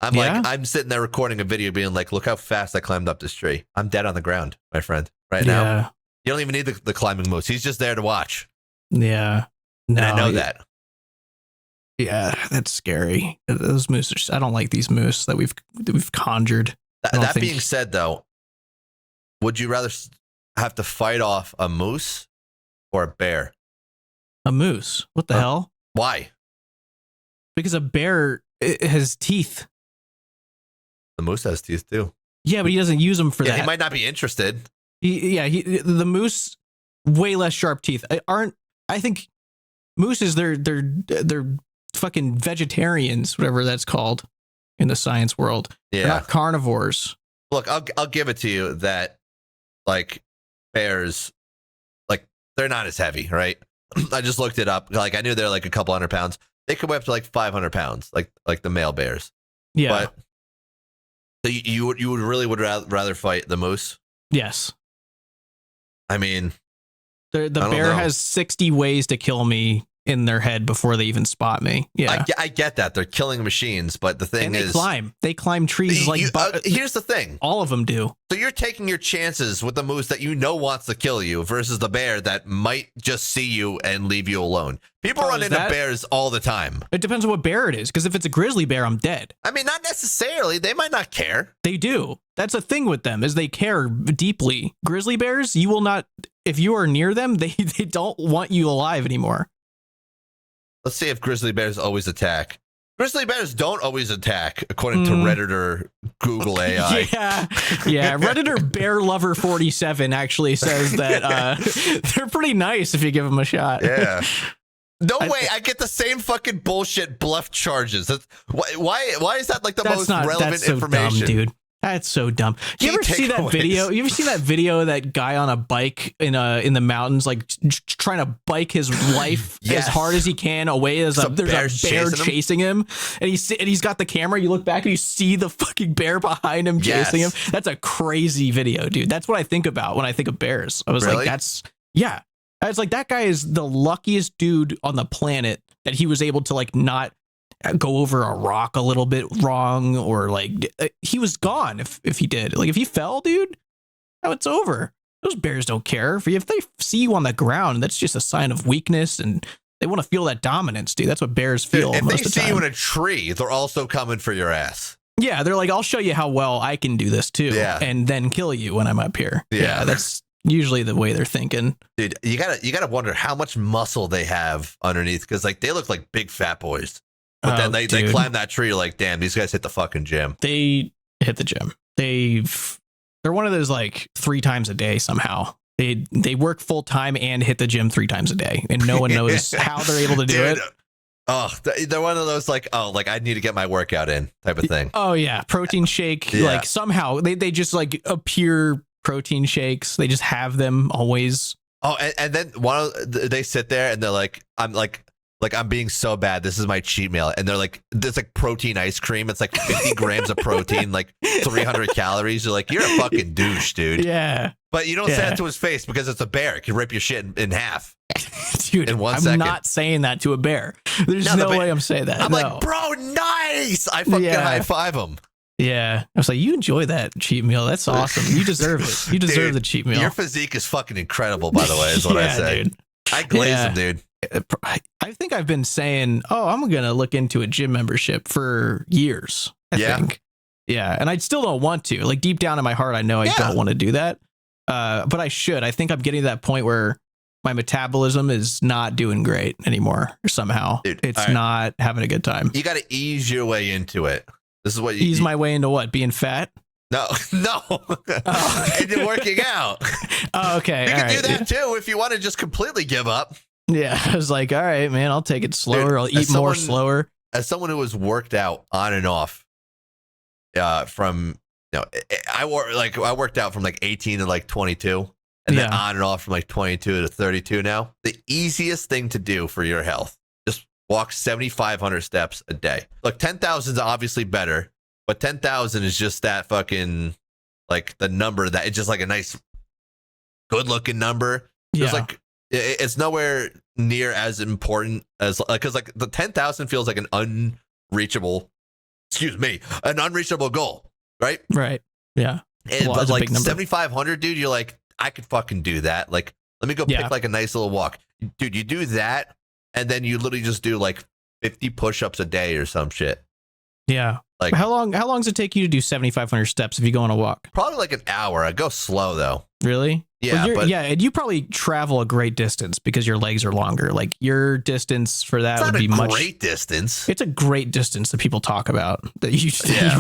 I'm sitting there recording a video being like, look how fast I climbed up this tree. I'm dead on the ground, my friend, right now. You don't even need the climbing moose. He's just there to watch. Yeah. No, and I know that. Yeah, that's scary. Those moose I don't like these moose that we've conjured. That being said, though, would you rather have to fight off a moose or a bear? A moose? What the hell? Why? Because a bear has teeth. The moose has teeth too. Yeah, but he doesn't use them for that. He might not be interested. The moose way less sharp teeth. I think mooses they're fucking vegetarians, whatever that's called in the science world. Yeah. They're not carnivores. Look, I'll give it to you that like bears, like they're not as heavy, right? I just looked it up. Like I knew they're like a couple hundred pounds. They could weigh up to like 500 pounds, like the male bears. Yeah. But you would rather fight the moose? Yes. I mean, the bear has 60 ways to kill me in their head before they even spot me. Yeah, I get that they're killing machines, but the thing is, they climb trees here's the thing, all of them do. So you're taking your chances with the moose that wants to kill you versus the bear that might just see you and leave you alone. People run into bears all the time. It depends on what bear it is, because if it's a grizzly bear, I'm dead. I mean, not necessarily. They might not care. They do. That's a thing with them, is they care deeply. Grizzly bears, you will not. If you are near them, they don't want you alive anymore. Let's see if grizzly bears always attack. Grizzly bears don't always attack, according to Redditor Google AI. Yeah. Redditor Bear Lover 47 actually says that they're pretty nice if you give them a shot. Yeah. No way. I get the same fucking bullshit bluff charges. Why is that like the most relevant information? Dumb, dude. That's so dumb. You ever see that video? You ever seen that video of that guy on a bike in the mountains, like trying to bike his life as hard as he can away as there's a bear chasing him, and he's got the camera. You look back and you see the fucking bear behind him chasing him. That's a crazy video, dude. That's what I think about when I think of bears. I was like, it's like that guy is the luckiest dude on the planet that he was able to like not go over a rock a little bit wrong, or like he was gone if he did. Like if he fell, dude, now it's over. Those bears don't care. If they see you on the ground, that's just a sign of weakness, and they want to feel that dominance, dude. That's what bears feel. If most they of the see time. you in a tree, they're also coming for your ass. Yeah, they're like, I'll show you how well I can do this too, and then kill you when I'm up here. Yeah, that's usually the way they're thinking. Dude, you gotta wonder how much muscle they have underneath, because like they look like big fat boys. But then they climb that tree. You're like, damn, these guys hit the fucking gym. They hit the gym. They're one of those like 3 times a day somehow. They work full time and hit the gym 3 times a day, and no one knows how they're able to do it. Oh, they're one of those like, oh, like I need to get my workout in type of thing. Oh yeah, protein shake. Like somehow they just like appear protein shakes. They just have them always. Oh, and then they sit there and they're like, I'm being so bad. This is my cheat meal. And they're like, there's like protein ice cream. It's like 50 grams of protein, like 300 calories. You're like, you're a fucking douche, dude. Yeah. But you don't say that to his face because it's a bear. It can rip your shit in half. Dude, in 1 I'm second. not saying that to a bear. There's no way I'm saying that. I'm like, bro, nice. I fucking high five him. Yeah. I was like, you enjoy that cheat meal. That's awesome. You deserve it. You deserve the cheat meal. Your physique is fucking incredible, by the way, is what I say. Dude. I glaze him, dude. I think I've been saying, I'm going to look into a gym membership for years. I think. Yeah. And I still don't want to. Like deep down in my heart, I know I don't want to do that. But I should. I think I'm getting to that point where my metabolism is not doing great anymore somehow. Dude, it's not having a good time. You got to ease your way into it. This is what you ease my way into what? Being fat? No. Into working out. Oh, okay. You can do that too if you want to just completely give up. Yeah, I was like, all right, man, I'll take it slower. I'll eat more slower. As someone who has worked out on and off, from I worked out from like 18 to like 22, and then on and off from like 22 to 32 now. The easiest thing to do for your health, just walk 7,500 steps a day. Look, 10,000 is obviously better, but 10,000 is just that fucking like the number that it's just like a nice, good looking number. There's like. It's nowhere near as important as because like the 10,000 feels like an unreachable goal, right? Right. Yeah. But like 7,500, dude, you're like, I could fucking do that. Like, let me go pick like a nice little walk, dude. You do that, and then you literally just do like 50 push-ups a day or some shit. Yeah. Like how long does it take you to do 7,500 steps if you go on a walk? Probably like an hour. I go slow though. Really? Yeah, and you probably travel a great distance because your legs are longer. Like your distance for that would be much. Great distance. It's a great distance that people talk about that you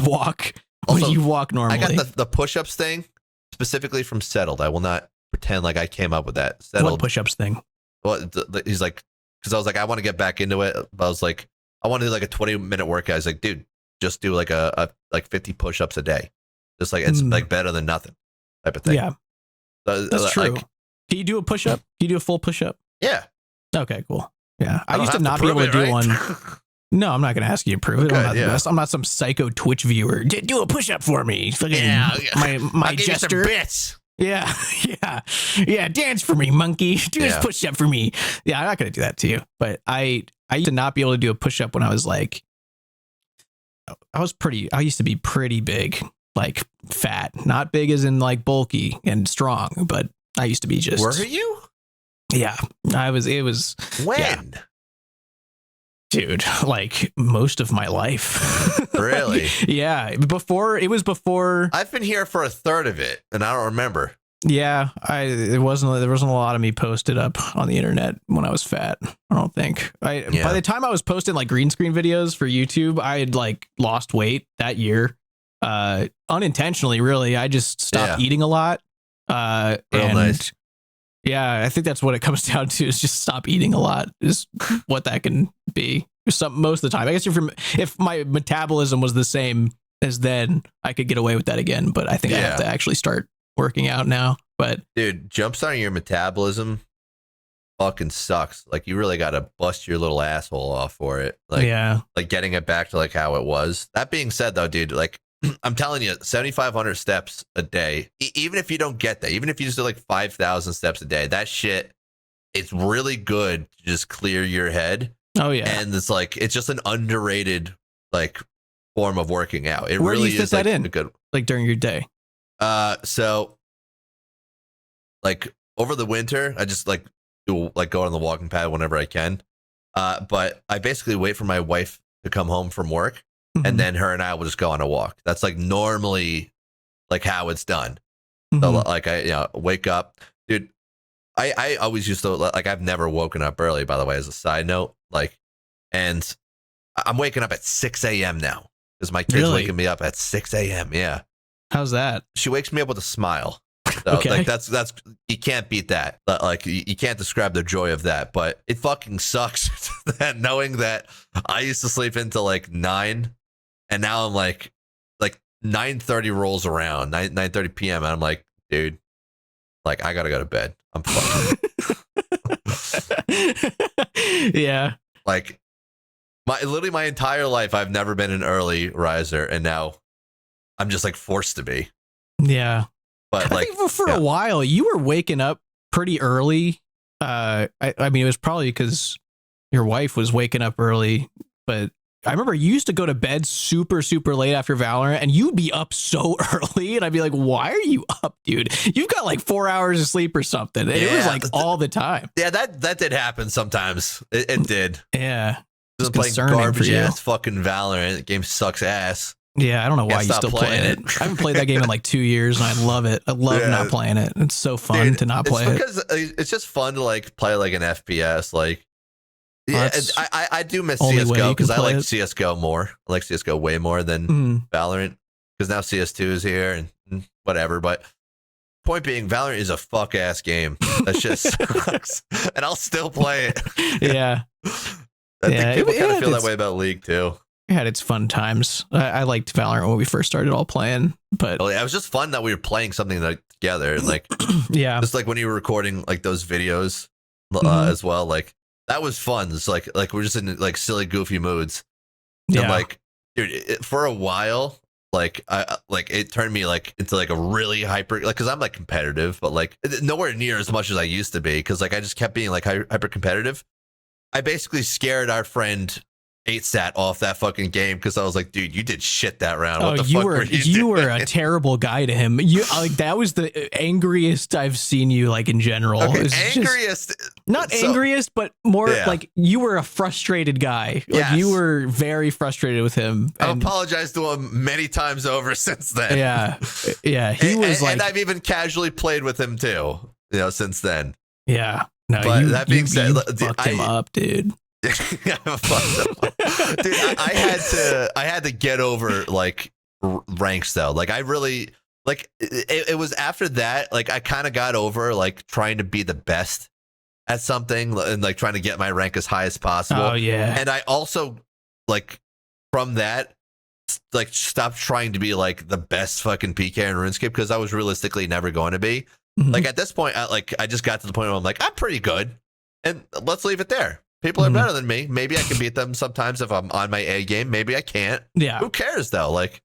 walk also, when you walk normally. I got the push-ups thing specifically from Settled. I will not pretend like I came up with that. Settled. What push-ups thing? Well, he's like, because I was like, I want to get back into it, but I was like, I want to do like a 20-minute workout. He's like, dude, just do like a 50 push-ups a day. Just like it's like better than nothing type of thing. Yeah. That's true. Like, can you do a push-up? Can you do a full push-up? Yeah. Okay, cool. Yeah. I used to not be able to do one. No, I'm not going to ask you to prove it. I'm not the best. I'm not some psycho Twitch viewer. Do a push-up for me. My jester. Yeah. Yeah. Dance for me, monkey. Do this push-up for me. Yeah, I'm not going to do that to you. But I used to not be able to do a push-up when I was like, I used to be pretty big. Like fat, not big as in like bulky and strong, but I used to be just. Were you? Yeah, it was. When? Dude, like most of my life. Really? Yeah. It was before. I've been here for a third of it and I don't remember. Yeah. There wasn't a lot of me posted up on the internet when I was fat. I don't think by the time I was posting like green screen videos for YouTube, I had like lost weight that year. Unintentionally, really. I just stopped eating a lot. Nice. Yeah, I think that's what it comes down to is just stop eating a lot is what that can be. Most of the time. I guess if my metabolism was the same as then I could get away with that again. But I think I have to actually start working out now. But dude, jumpstarting your metabolism fucking sucks. Like you really got to bust your little asshole off for it. Like, like getting it back to like how it was. That being said though, dude, like I'm telling you, 7,500 steps a day, even if you don't get that, even if you just do like 5,000 steps a day, that shit, it's really good to just clear your head. Oh yeah. And it's like, it's just an underrated like form of working out. It Where really do you fit is that like in? a good, like during your day. So like over the winter, I just like do like go on the walking pad whenever I can. But I basically wait for my wife to come home from work. And then her and I will just go on a walk. That's like normally like how it's done. So like I wake up, dude. I always used to like, I've never woken up early, by the way, as a side note. Like, and I'm waking up at 6 a.m. now because my kid's waking me up at 6 a.m. Yeah. How's that? She wakes me up with a smile. So like that's you can't beat that. Like you can't describe the joy of that. But it fucking sucks that knowing that I used to sleep until like 9. And now I'm like 9:30 rolls around, 9:30 p.m. And I'm like, dude, like I gotta go to bed. I'm fucking. Yeah. Like literally my entire life, I've never been an early riser, and now I'm just like forced to be. Yeah. But like for a while, you were waking up pretty early. I mean, it was probably because your wife was waking up early, but I remember you used to go to bed super, super late after Valorant, and you'd be up so early, and I'd be like, why are you up, dude? You've got like 4 hours of sleep or something. And it was like all the time. Yeah, that did happen sometimes. It did. Yeah. Just playing garbage ass fucking Valorant. The game sucks ass. Yeah, I don't know why you still play it. I haven't played that game in like 2 years, and I love it. I love not playing it. It's so fun to not play it. Because it's just fun to like play like an FPS. Like, yeah, I do miss CSGO because I like CSGO more. I like CSGO way more than Valorant because now CS2 is here and whatever. But point being, Valorant is a fuck ass game. That shit sucks, and I'll still play it. Yeah, I think people kind of feel that way about League too. It had its fun times. I liked Valorant when we first started all playing, but it was just fun that we were playing something together. And like, just like when you were recording like those videos as well, like. That was fun. It's like we're just in like silly, goofy moods. Yeah. And like, dude, for a while, like it turned me like into like a really hyper, like, cause I'm like competitive, but like nowhere near as much as I used to be. Cause like I just kept being like hyper competitive. I basically scared our friend 8sat off that fucking game because I was like, dude, you did shit that round. What the fuck were you were a terrible guy to him. You like that was the angriest I've seen you like in general. Okay, angriest, not angriest, but more like you were a frustrated guy. Like you were very frustrated with him. I apologized to him many times over since then. Yeah. He was like, and I've even casually played with him too. You know, since then. Yeah. No, but that being said, fucked him up, dude. Dude, I had to get over like ranks though. Like I really like it was after that, like I kind of got over like trying to be the best at something and like trying to get my rank as high as possible. Oh yeah. And I also like from that like stopped trying to be like the best fucking PK in RuneScape because I was realistically never going to be. Like at this point, I just got to the point where I'm like, I'm pretty good, and let's leave it there. People are better than me. Maybe I can beat them sometimes if I'm on my A game. Maybe I can't. Yeah. Who cares though? Like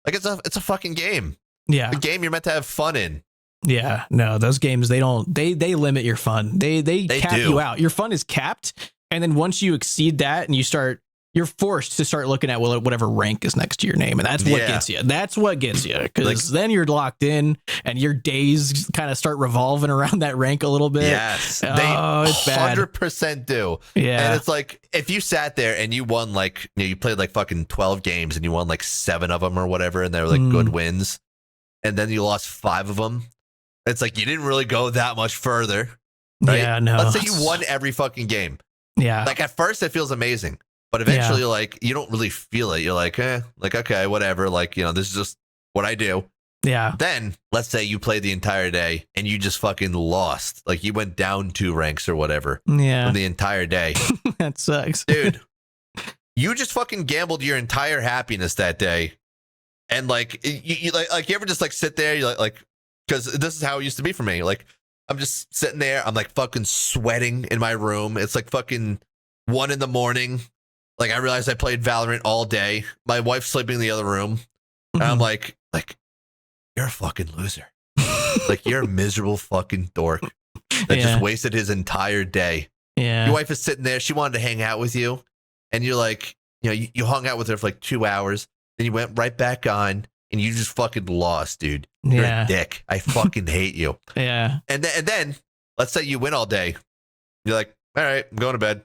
it's a fucking game. Yeah. The game you're meant to have fun in. Yeah. No, those games they limit your fun. They cap you out. Your fun is capped, and then once you exceed that and you're forced to start looking at whatever rank is next to your name, and that's what gets you. That's what gets you, because then you're locked in, and your days kind of start revolving around that rank a little bit. Yes, it's 100% do. Yeah, and it's like if you sat there and you won like you played like fucking 12 games and you won like 7 of them or whatever, and they were like good wins, and then you lost 5 of them. It's like you didn't really go that much further. Right? Yeah, no. Let's say you won every fucking game. Yeah, like at first it feels amazing. But eventually, like, you don't really feel it. You're like, like, okay, whatever. Like, you know, this is just what I do. Yeah. Then, let's say you played the entire day and you just fucking lost. Like, you went down 2 ranks or whatever. Yeah. From the entire day. That sucks. Dude, you just fucking gambled your entire happiness that day And like you like you ever just like sit there, you like because this is how it used to be for me. Like I'm just sitting there, I'm like fucking sweating in my room. It's like fucking 1 a.m. Like I realized I played Valorant all day. My wife's sleeping in the other room. And I'm like you're a fucking loser. Like you're a miserable fucking dork that just wasted his entire day. Yeah. Your wife is sitting there. She wanted to hang out with you. And you're like, you know, you hung out with her for like 2 hours. Then you went right back on and you just fucking lost, dude. You're a dick. I fucking hate you. Yeah. And then let's say you win all day. You're like, all right, I'm going to bed.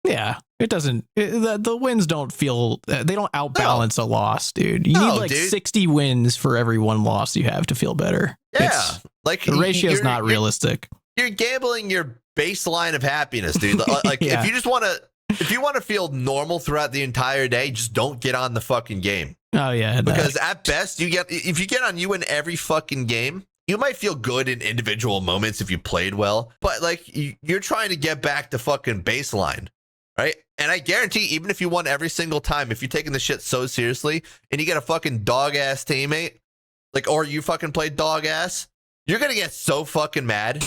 Yeah. It doesn't, the wins don't feel, they don't outbalance a loss, dude. You need like 60 wins for every 1 loss you have to feel better. Yeah. Like the ratio is not realistic. You're gambling your baseline of happiness, dude. Like if you just want to, if you want to feel normal throughout the entire day, just don't get on the fucking game. Oh yeah. Because at best if you get on, you win every fucking game. You might feel good in individual moments if you played well, but like you're trying to get back to fucking baseline, right? And I guarantee, even if you won every single time, if you're taking the shit so seriously and you get a fucking dog ass teammate, like, or you fucking play dog ass, you're gonna get so fucking mad.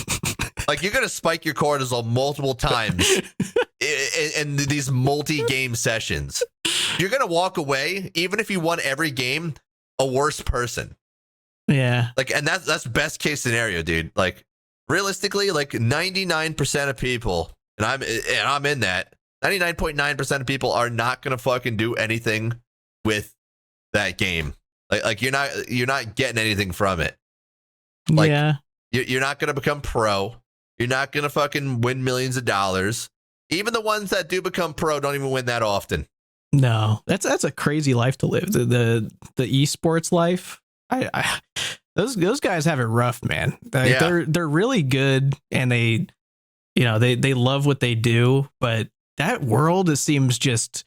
Like you're gonna spike your cortisol multiple times in these multi-game sessions. You're gonna walk away, even if you won every game, a worse person. Yeah. Like, and that's best case scenario, dude. Like, realistically, like 99% of people, and I'm in that. 99.9% of people are not gonna fucking do anything with that game. Like you're not getting anything from it. Like, you're not gonna become pro. You're not gonna fucking win millions of dollars. Even the ones that do become pro don't even win that often. No, that's a crazy life to live. The esports life. Those guys have it rough, man. They're really good, and they love what they do. But that world, it seems just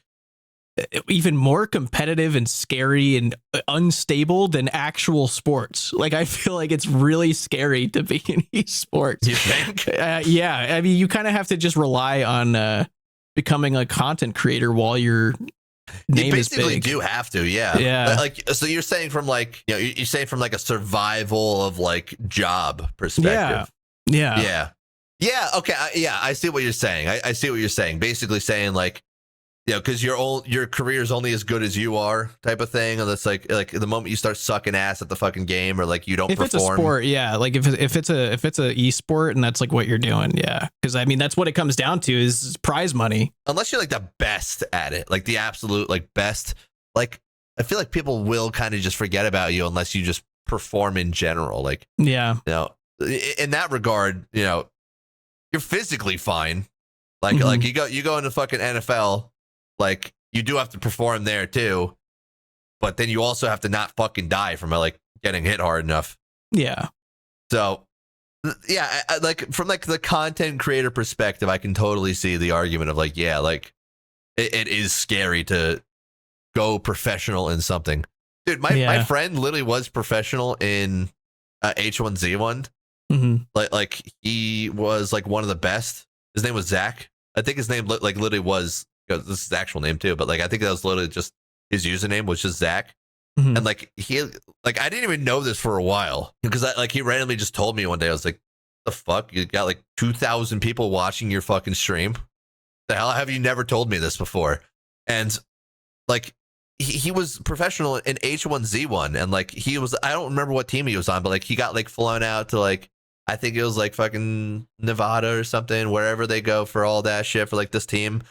even more competitive and scary and unstable than actual sports. Like I feel like it's really scary to be in esports. You think? Yeah, I mean, you kind of have to just rely on becoming a content creator while your name is big. You basically do have to, yeah. Like, so you're saying from like, you know, you're saying from like a survival of like job perspective. Yeah. Okay. I see what you're saying. I see what you're saying. Basically saying like, you know, because your career is only as good as you are, type of thing. And that's like the moment you start sucking ass at the fucking game, or like you don't perform. If it's a sport, yeah. Like if it's a esport and that's like what you're doing, yeah. Because I mean that's what it comes down to is prize money. Unless you're like the best at it, like the absolute like best. Like I feel like people will kind of just forget about you unless you just perform in general. Like you know, in that regard, you know, you're physically fine. Like like you go into fucking NFL. Like you do have to perform there too, but then you also have to not fucking die from like getting hit hard enough. Yeah. So, yeah, like from like the content creator perspective, I can totally see the argument of like, yeah, like it is scary to go professional in something. Dude, my friend literally was professional in H1Z1. Like he was like one of the best. His name was Zach. I think his name like literally was. This is the actual name too, but like I think that was literally just his username was just Zach, and like he like I didn't even know this for a while because like he randomly just told me one day. I was like, "The fuck, you got like 2,000 people watching your fucking stream? The hell have you never told me this before?" And like he was professional in H1Z1, and like he was I don't remember what team he was on, but like he got like flown out to like I think it was like fucking Nevada or something, wherever they go for all that shit for like this team.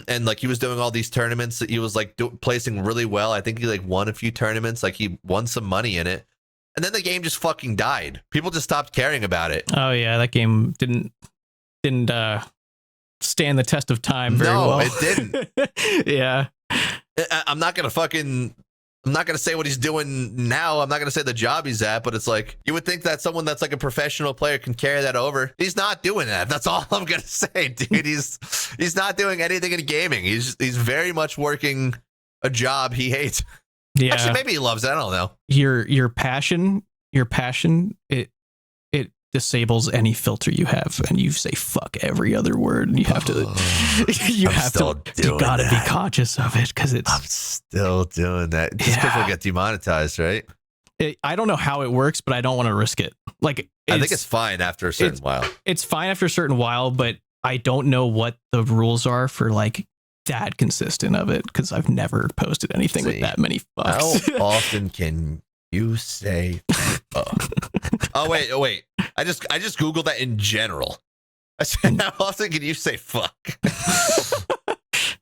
And like he was doing all these tournaments that he was like placing really well. I think he like won a few tournaments, like he won some money in it, and then the game just fucking died. People just stopped caring about it. Oh yeah, that game didn't stand the test of time very well. No, it didn't. Yeah, I'm not gonna say what he's doing now. I'm not gonna say the job he's at, but it's like you would think that someone that's like a professional player can carry that over. He's not doing that. That's all I'm gonna say, dude. He's not doing anything in gaming. He's very much working a job he hates. Yeah. Actually, maybe he loves it. I don't know. Your passion, it disables any filter you have, and you say fuck every other word, and you have to you gotta be conscious of it, because I'm still doing that just because we'll get demonetized, right? I don't know how it works, but I don't want to risk it. Like, I think it's fine after a certain while. It's fine after a certain while, but I don't know what the rules are for like that consistent of it, because I've never posted anything with that many fucks. How often can you say fuck? Oh wait. I just Googled that in general. I said, how often can you say fuck?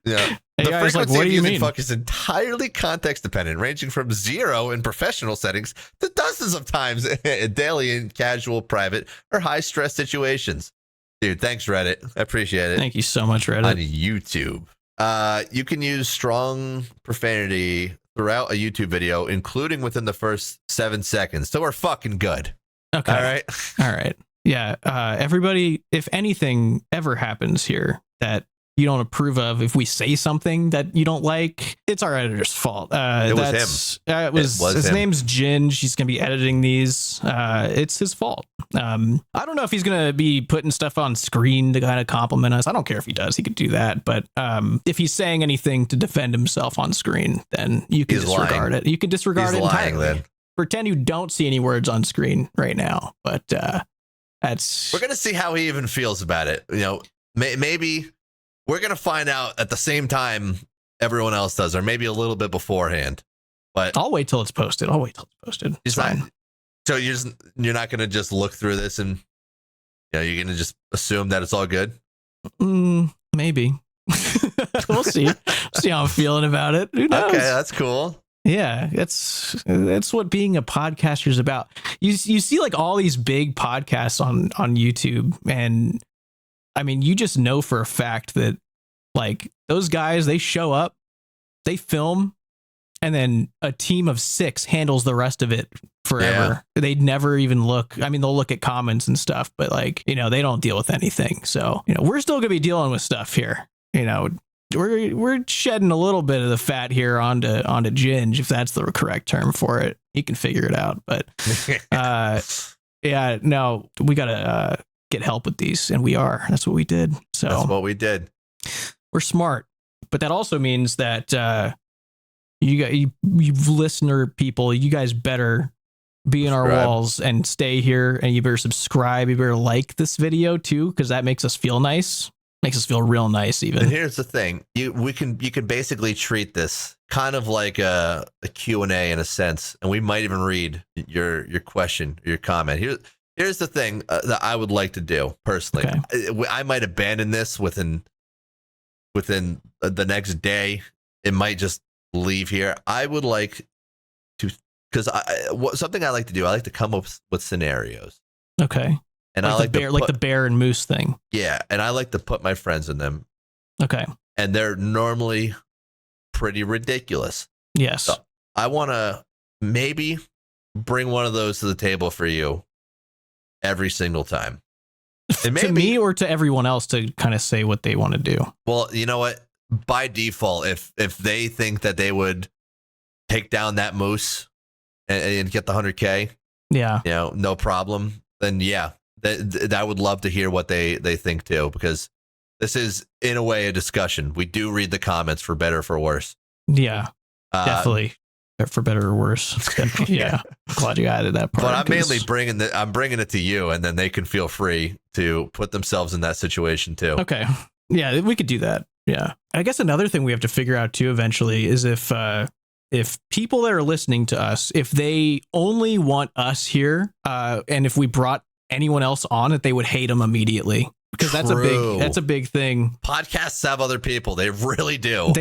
Yeah. Hey guys, frequency of using fuck is entirely context dependent, ranging from 0 in professional settings to dozens of times daily in casual, private, or high stress situations. Dude, thanks Reddit. I appreciate it. Thank you so much, Reddit. On YouTube. You can use strong profanity throughout a YouTube video, including within the first 7 seconds. So we're fucking good. Okay. All right. Yeah. Everybody, if anything ever happens here that you don't approve of, if we say something that you don't like, it's our editor's fault. It was him. His name's GINGE. He's going to be editing these. It's his fault. I don't know if he's going to be putting stuff on screen to kind of compliment us. I don't care if he does. He could do that. But if he's saying anything to defend himself on screen, then you can disregard it. You can disregard it entirely. Then. Pretend you don't see any words on screen right now. But we're going to see how he even feels about it. You know, maybe we're going to find out at the same time everyone else does, or maybe a little bit beforehand. But I'll wait till it's posted. It's fine. So you're not going to just look through this and you're going to just assume that it's all good? Maybe. We'll see. See how I'm feeling about it. Who knows? Okay, that's cool. Yeah, that's what being a podcaster is about. You see like all these big podcasts on YouTube, and I mean, you just know for a fact that like those guys, they show up, they film, and then a team of 6 handles the rest of it forever. Yeah. They'd never even look. I mean, they'll look at comments and stuff, but like, they don't deal with anything. So, we're still gonna be dealing with stuff here. We're shedding a little bit of the fat here onto Ginge, if that's the correct term for it. He can figure it out. But yeah, no, we gotta get help with these, and we are. That's what we did. So that's what we did. We're smart, but that also means that you listener people, you guys better be in our walls and stay here, and you better subscribe. You better like this video too, because that makes us feel nice. Makes us feel real nice, even. And here's the thing: you can basically treat this kind of like a Q&A in a sense, and we might even read your question, your comment. Here's the thing that I would like to do personally. Okay. I might abandon this within the next day. It might just leave here. I would like to, because something I like to do. I like to come up with scenarios. Okay. And like the bear and moose thing. Yeah, and I like to put my friends in them. Okay. And they're normally pretty ridiculous. Yes. So I want to maybe bring one of those to the table for you every single time. To me or to everyone else to kind of say what they want to do. Well, you know what? By default, if they think that they would take down that moose and get the 100K, yeah, no problem, then yeah. I would love to hear what they think too, because this is in a way a discussion. We do read the comments for better or for worse. Yeah, definitely for better or worse. Yeah, I'm glad you added that part. But I'm mainly bringing it to you, and then they can feel free to put themselves in that situation too. Okay, yeah, we could do that. Yeah, I guess another thing we have to figure out too eventually is if people that are listening to us, if they only want us here, and if we brought anyone else on it, they would hate them immediately, because that's a big thing. Podcasts have other people. They really do.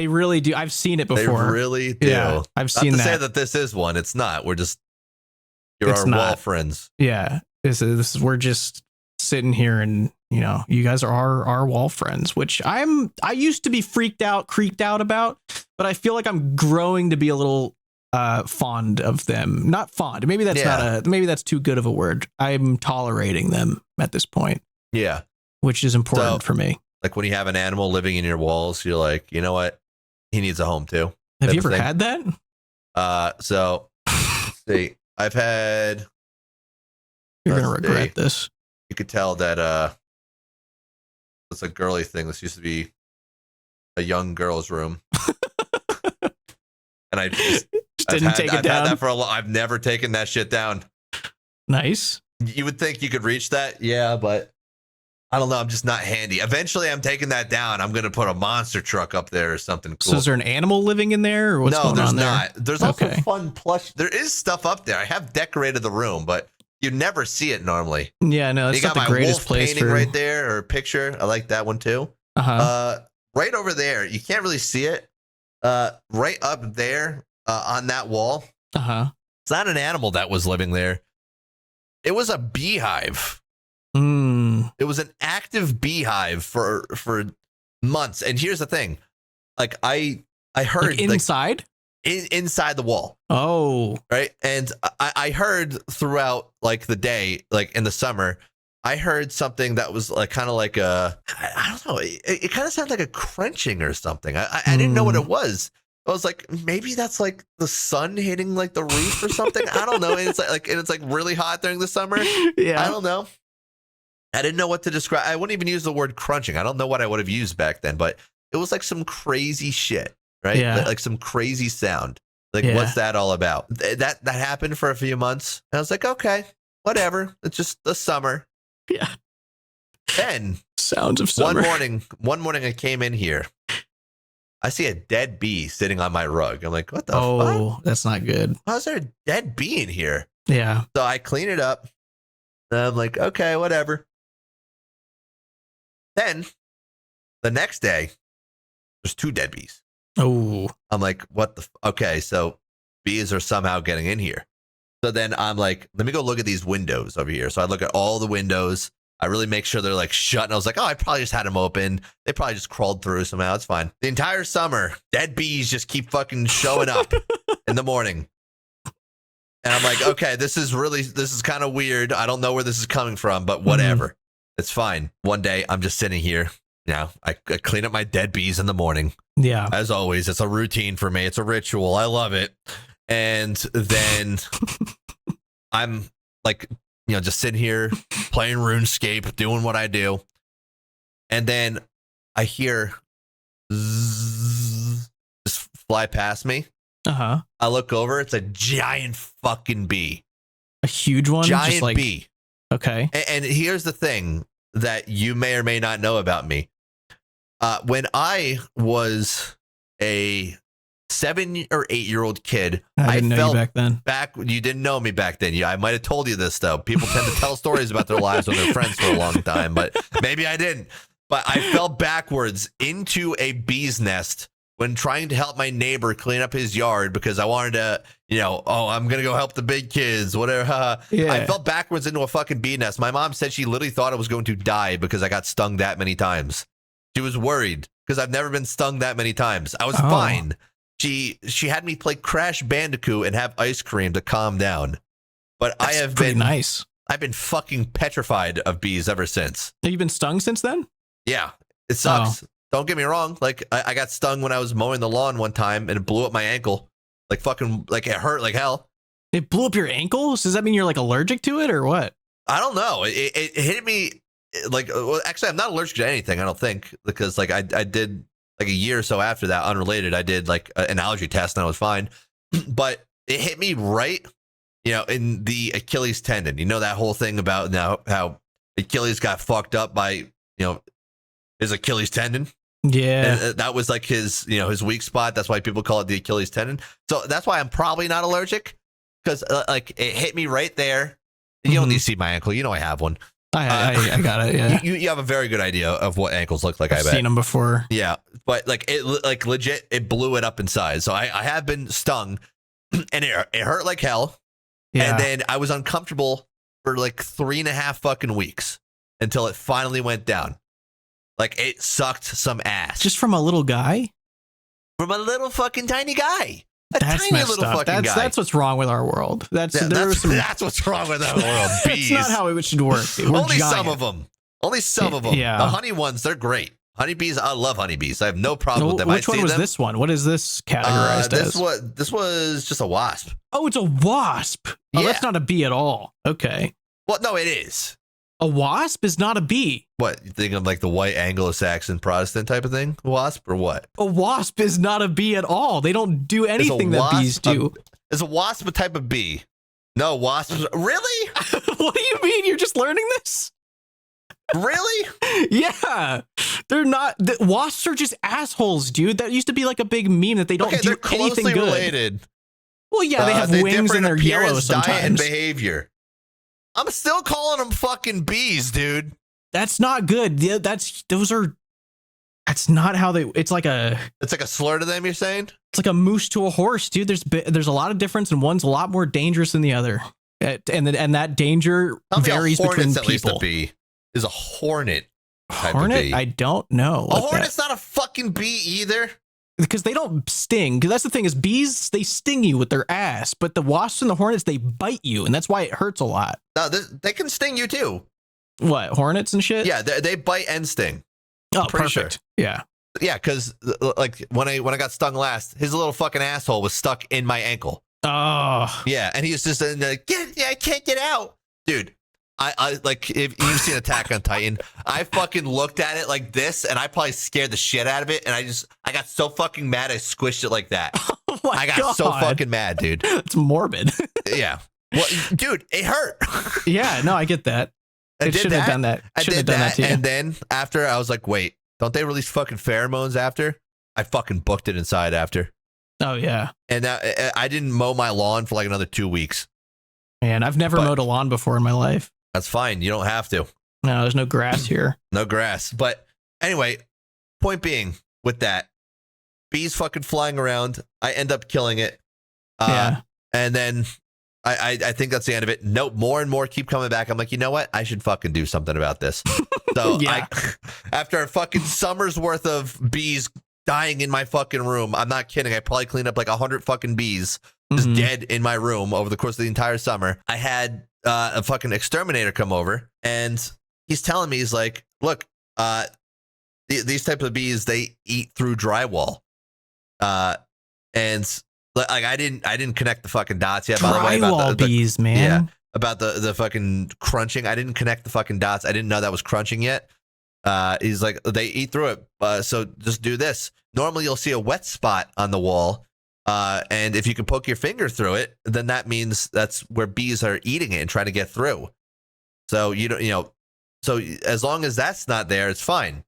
I've seen it before. They really do. Yeah, I've seen that. Not to say that this is one. It's not. You're our wall friends. Yeah. We're just sitting here, and you guys are our wall friends, which I used to be creeped out about, but I feel like I'm growing to be a little fond of them. Not fond. Maybe that's maybe that's too good of a word. I'm tolerating them at this point. Yeah. Which is important for me. Like when you have an animal living in your walls, you're like, you know what? He needs a home too. Have you ever had that? So let's see. I've had. You're going to regret this. you could tell that it's a girly thing. This used to be a young girl's room. And I just didn't take it down. I've had that for I've never taken that shit down. Nice. You would think you could reach that, yeah, but I don't know. I'm just not handy. Eventually, I'm taking that down. I'm gonna put a monster truck up there or something cool. So is there an animal living in there, or what's going on there? No, there's not. There's also fun plush. There is stuff up there. I have decorated the room, but you never see it normally. Yeah, no, it's not the greatest place painting right there, or picture. I like that one too. Right over there, you can't really see it. Right up there on that wall. It's not an animal that was living there. It was a beehive. It was an active beehive for months. And here's the thing, like I heard like inside, inside the wall. Oh, right. And I heard throughout like the day, like in the summer, I heard something that was like kind of like I don't know. It kind of sounded like a crunching or something. I didn't know what it was. I was like, maybe that's like the sun hitting like the roof or something. I don't know. And it's like really hot during the summer. Yeah, I don't know. I didn't know what to describe. I wouldn't even use the word crunching. I don't know what I would have used back then, but it was like some crazy shit, right? Yeah. Like some crazy sound. Like, what's that all about? That happened for a few months. And I was like, okay, whatever. It's just the summer. Yeah. Then sounds of summer. One morning I came in here. I see a dead bee sitting on my rug. I'm like, what the fuck? Oh, that's not good. How's there a dead bee in here? Yeah. So I clean it up. And I'm like, okay, whatever. Then the next day, there's 2 dead bees. Oh. I'm like, what the? Okay, so bees are somehow getting in here. So then I'm like, let me go look at these windows over here. So I look at all the windows. I really make sure they're like shut. And I was like, oh, I probably just had them open. They probably just crawled through somehow. It's fine. The entire summer, dead bees just keep fucking showing up in the morning. And I'm like, okay, this is kind of weird. I don't know where this is coming from, but whatever. It's fine. One day I'm just sitting here. I clean up my dead bees in the morning. Yeah. As always, it's a routine for me. It's a ritual. I love it. And then I'm like, just sitting here playing RuneScape, doing what I do. And then I hear zzz, just fly past me. I look over. It's a giant fucking bee. A huge one? Giant bee. Okay. And here's the thing that you may or may not know about me. When I was a 7 or 8 year old kid, I didn't know you back then. You didn't know me back then. I might have told you this though. People tend to tell stories about their lives when they're friends for a long time, but maybe I didn't. But I fell backwards into a bee's nest when trying to help my neighbor clean up his yard because I wanted to, I'm going to go help the big kids, whatever. Yeah. I fell backwards into a fucking bee nest. My mom said she literally thought I was going to die because I got stung that many times. She was worried because I've never been stung that many times. I was fine. She had me play Crash Bandicoot and have ice cream to calm down. But That's pretty nice. I've been fucking petrified of bees ever since. Have you been stung since then? Yeah, it sucks. Don't get me wrong. Like I got stung when I was mowing the lawn one time and it blew up my ankle. Like fucking, like it hurt like hell. It blew up your ankle? Does that mean you're like allergic to it or what? I don't know. It hit me like, well, actually I'm not allergic to anything. I don't think, because like I did like a year or so after that, unrelated. I did like an allergy test and I was fine, but it hit me right, in the Achilles tendon. That whole thing about now how Achilles got fucked up by, his Achilles tendon. Yeah. And that was like his, his weak spot. That's why people call it the Achilles tendon. So that's why I'm probably not allergic, because like it hit me right there. You don't need to see my ankle. I have one. I got it. Yeah. You have a very good idea of what ankles look like. I've seen them before. Yeah. But like like legit, it blew it up inside. So I have been stung and it hurt like hell. Yeah. And then I was uncomfortable for like 3.5 fucking weeks until it finally went down. Like it sucked some ass. Just from a little guy? From a little fucking tiny guy. That's tiny little up. Fucking guy. That's what's wrong with our world. That's what's wrong with our world. Bees. That's not how it should work. Only some of them. Only some of them. Yeah. The honey ones, they're great. Honeybees, I love honeybees. I have no problem with them. Which one was this one? What is this categorized as? This was just a wasp. Oh, it's a wasp. Oh, that's not a bee at all. Okay. Well, no, it is. A wasp is not a bee. What, you think of like the white Anglo-Saxon Protestant type of thing? Wasp or what? A wasp is not a bee at all. They don't do anything that bees do. Is a wasp a type of bee? No, wasps. Really? What do you mean? You're just learning this? Really? Yeah. They're not. Wasps are just assholes, dude. That used to be like a big meme that they don't do anything good. Related. Well, yeah, they have wings and they're yellow sometimes. Diet and behavior. I'm still calling them fucking bees, dude. That's not good. That's not how they. It's like a slur to them. You're saying it's like a moose to a horse, dude. There's a lot of difference, and one's a lot more dangerous than the other, and that danger varies between people. At least a bee is a hornet. Hornet? I don't know. A hornet's not a fucking bee either. Because they don't sting. Because that's the thing is bees, they sting you with their ass, but the wasps and the hornets, they bite you, and that's why it hurts a lot. No, they can sting you too. What, hornets and shit? Yeah, they bite and sting. Oh, perfect. Sure. Yeah. Yeah, because like when I got stung last, his little fucking asshole was stuck in my ankle. Oh. Yeah, and he's just like, I can't get out, dude. I like, if you've seen Attack on Titan, I fucking looked at it like this, and I probably scared the shit out of it, and I got so fucking mad I squished it like that. Oh my I got so fucking mad, dude. It's morbid. Yeah. Well, dude, it hurt. Yeah, no, I get that. It should have done that. Should have done that to you. And then after, I was like, wait, don't they release fucking pheromones after? I fucking booked it inside after. Oh, yeah. And I didn't mow my lawn for like another 2 weeks. Man, I've never mowed a lawn before in my life. That's fine. You don't have to. No, there's no grass here. No grass. But anyway, point being with that, bees fucking flying around. I end up killing it. Yeah. And then I think that's the end of it. Nope. More and more keep coming back. I'm like, you know what? I should fucking do something about this. So yeah. After a fucking summer's worth of bees dying in my fucking room, I'm not kidding. I probably cleaned up like 100 fucking bees just dead in my room over the course of the entire summer. I had a fucking exterminator come over, and he's telling me, he's like, look, these types of bees, they eat through drywall. And like, I didn't connect the fucking dots yet, by the way. Drywall bees, man. Yeah, about the fucking crunching. I didn't connect the fucking dots. I didn't know that was crunching yet. He's like, they eat through it. So just do this. Normally you'll see a wet spot on the wall. And if you can poke your finger through it, then that means that's where bees are eating it and trying to get through. So so as long as that's not there, it's fine.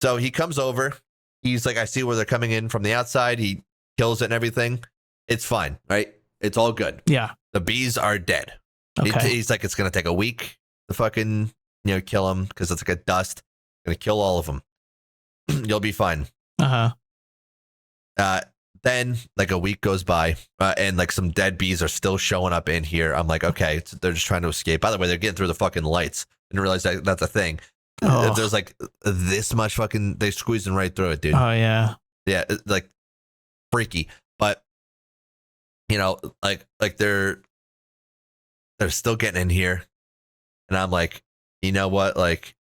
So he comes over. He's like, I see where they're coming in from the outside. He kills it and everything. It's fine, right? It's all good. Yeah. The bees are dead. Okay. He's like, it's going to take a week to fucking, kill them because it's like a dust. Going to kill all of them. You'll be fine. Then like a week goes by and like some dead bees are still showing up in here. I'm like, okay, they're just trying to escape. By the way, they're getting through the fucking lights. I didn't realize that's a thing. Oh. There's like this much fucking, they're squeezing right through it, dude. Oh yeah. Yeah. Like freaky, but like they're still getting in here. And I'm like, you know what? Like,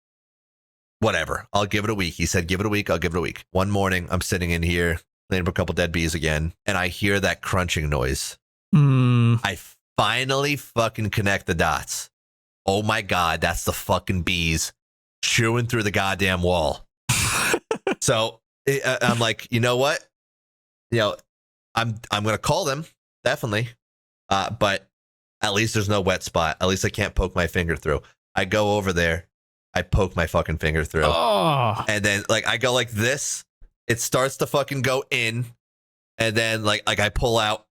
whatever. I'll give it a week. He said, give it a week. I'll give it a week. One morning, I'm sitting in here, laying up a couple dead bees again, and I hear that crunching noise. I finally fucking connect the dots. Oh my God, that's the fucking bees chewing through the goddamn wall. So I'm like, you know what? I'm gonna call them, definitely. But at least there's no wet spot. At least I can't poke my finger through. I go over there. I poke my fucking finger through. Oh. And then like I go like this. It starts to fucking go in. And then like I pull out.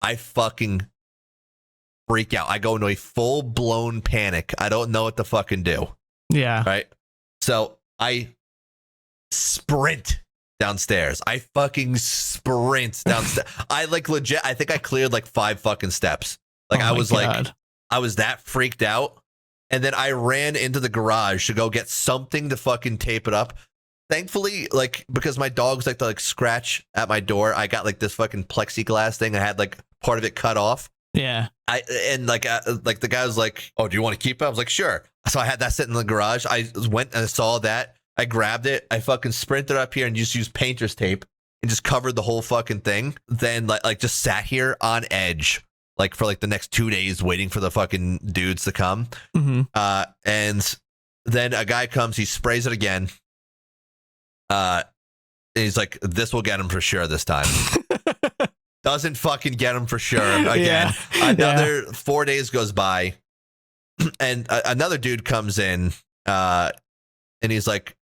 I fucking freak out. I go into a full blown panic. I don't know what to fucking do. Yeah. Right. So I sprint downstairs. I fucking sprint downstairs. I like legit. I think I cleared like 5 fucking steps. Like I was like, I was that freaked out. And then I ran into the garage to go get something to fucking tape it up. Thankfully, like, because my dogs like to like scratch at my door, I got like this fucking plexiglass thing. I had like part of it cut off. Yeah. Like the guy was like, oh, do you want to keep it? I was like, sure. So I had that sitting in the garage. I went and I saw that. I grabbed it. I fucking sprinted up here and just used painter's tape and just covered the whole fucking thing. Then like just sat here on edge. Like for like the next 2 days waiting for the fucking dudes to come. Mm-hmm. And then a guy comes, he sprays it again. And he's like, this will get him for sure this time. Doesn't fucking get him for sure again. Another 4 days goes by, and another dude comes in, and he's like,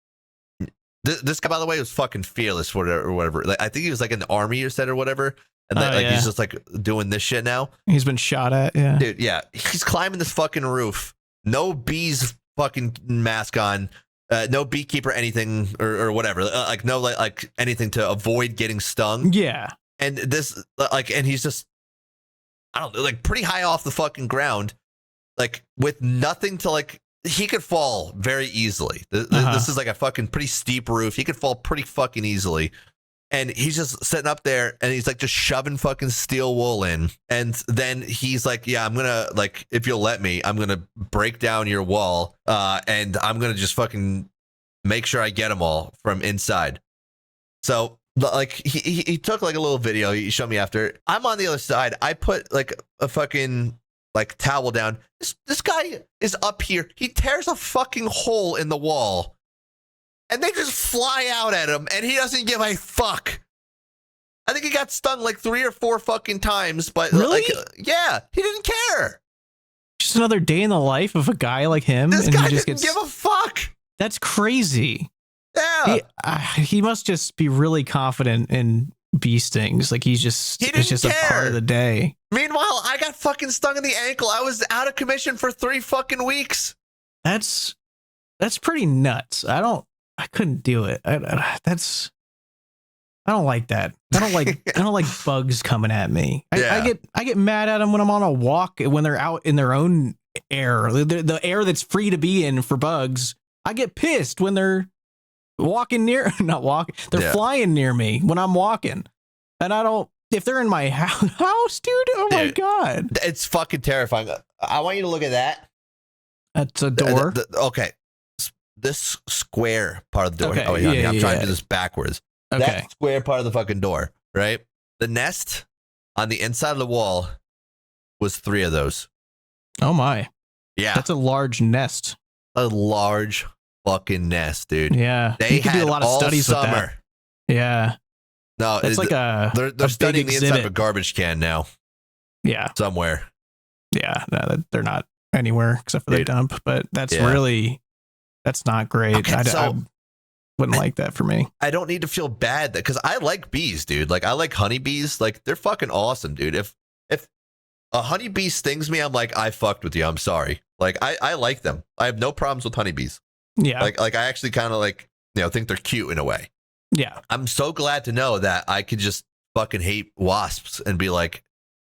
this guy, by the way, was fucking fearless or whatever. Like, I think he was like in the army or whatever. And he's just like doing this shit now. He's been shot at. Yeah. Dude, yeah. He's climbing this fucking roof. No bees fucking mask on. No beekeeper anything or whatever. Like no like anything to avoid getting stung. Yeah. And this and he's just, I don't know, like pretty high off the fucking ground. Like with nothing to like, he could fall very easily. This is like a fucking pretty steep roof. He could fall pretty fucking easily. And he's just sitting up there and he's like just shoving fucking steel wool in. And then he's like, yeah, I'm going to like, if you'll let me, I'm going to break down your wall. And I'm going to just fucking make sure I get them all from inside. So like he took like a little video. He showed me after. I'm on the other side. I put like a fucking like towel down. This guy is up here. He tears a fucking hole in the wall. And they just fly out at him, and he doesn't give a fuck. I think he got stung like 3 or 4 fucking times, but really? Yeah, he didn't care. Just another day in the life of a guy like him. This guy didn't give a fuck. That's crazy. Yeah. He must just be really confident in bee stings. Like it's just a part of the day. Meanwhile, I got fucking stung in the ankle. I was out of commission for 3 fucking weeks. That's pretty nuts. I couldn't do it. I don't like that. I don't like bugs coming at me. I get mad at them when I'm on a walk, when they're out in their own air, the air that's free to be in for bugs. I get pissed when they're flying near me when I'm walking. And if they're in my house, dude, oh my God. It's fucking terrifying. I want you to look at that. That's a door. Okay. This square part of the door. Okay. Oh, yeah, I'm trying to do this backwards. Okay. That square part of the fucking door, right? The nest on the inside of the wall was 3 of those. Oh my. Yeah. That's a large nest. A large fucking nest, dude. Yeah. They had do a lot of studies summer. With that. Yeah. No, it's like they're studying the inside of a garbage can now. Yeah. Somewhere. Yeah. No, they're not anywhere except for the dump, but that's not great. Okay, I wouldn't like that for me. I don't need to feel bad because I like bees, dude. Like I like honeybees. Like they're fucking awesome, dude. If a honeybee stings me, I'm like, I fucked with you. I'm sorry. Like I like them. I have no problems with honeybees. Yeah. Like I actually kind of like, think they're cute in a way. Yeah. I'm so glad to know that I could just fucking hate wasps and be like,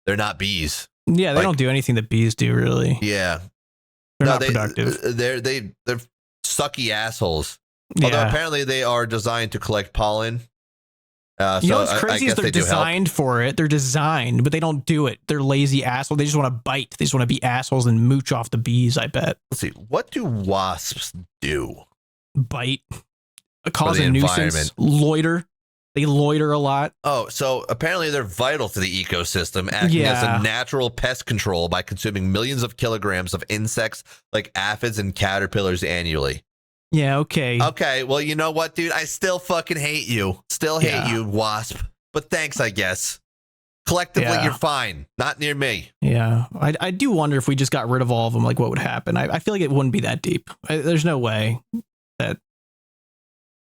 they're not bees. Yeah, they don't do anything that bees do, really. Yeah. They're not productive. They're sucky assholes. Although apparently they are designed to collect pollen. What's crazy is they're designed for it. They're designed, but they don't do it. They're lazy assholes. They just want to bite. They just want to be assholes and mooch off the bees, I bet. Let's see. What do wasps do? Bite. Cause a nuisance. Loiter. They loiter a lot. Oh, so apparently they're vital to the ecosystem, acting as a natural pest control by consuming millions of kilograms of insects like aphids and caterpillars annually. Yeah, okay. Okay, well, you know what, dude? I still fucking hate you. Still hate you, wasp. But thanks, I guess. Collectively, you're fine. Not near me. Yeah. I do wonder if we just got rid of all of them, like what would happen. I feel like it wouldn't be that deep. There's no way that...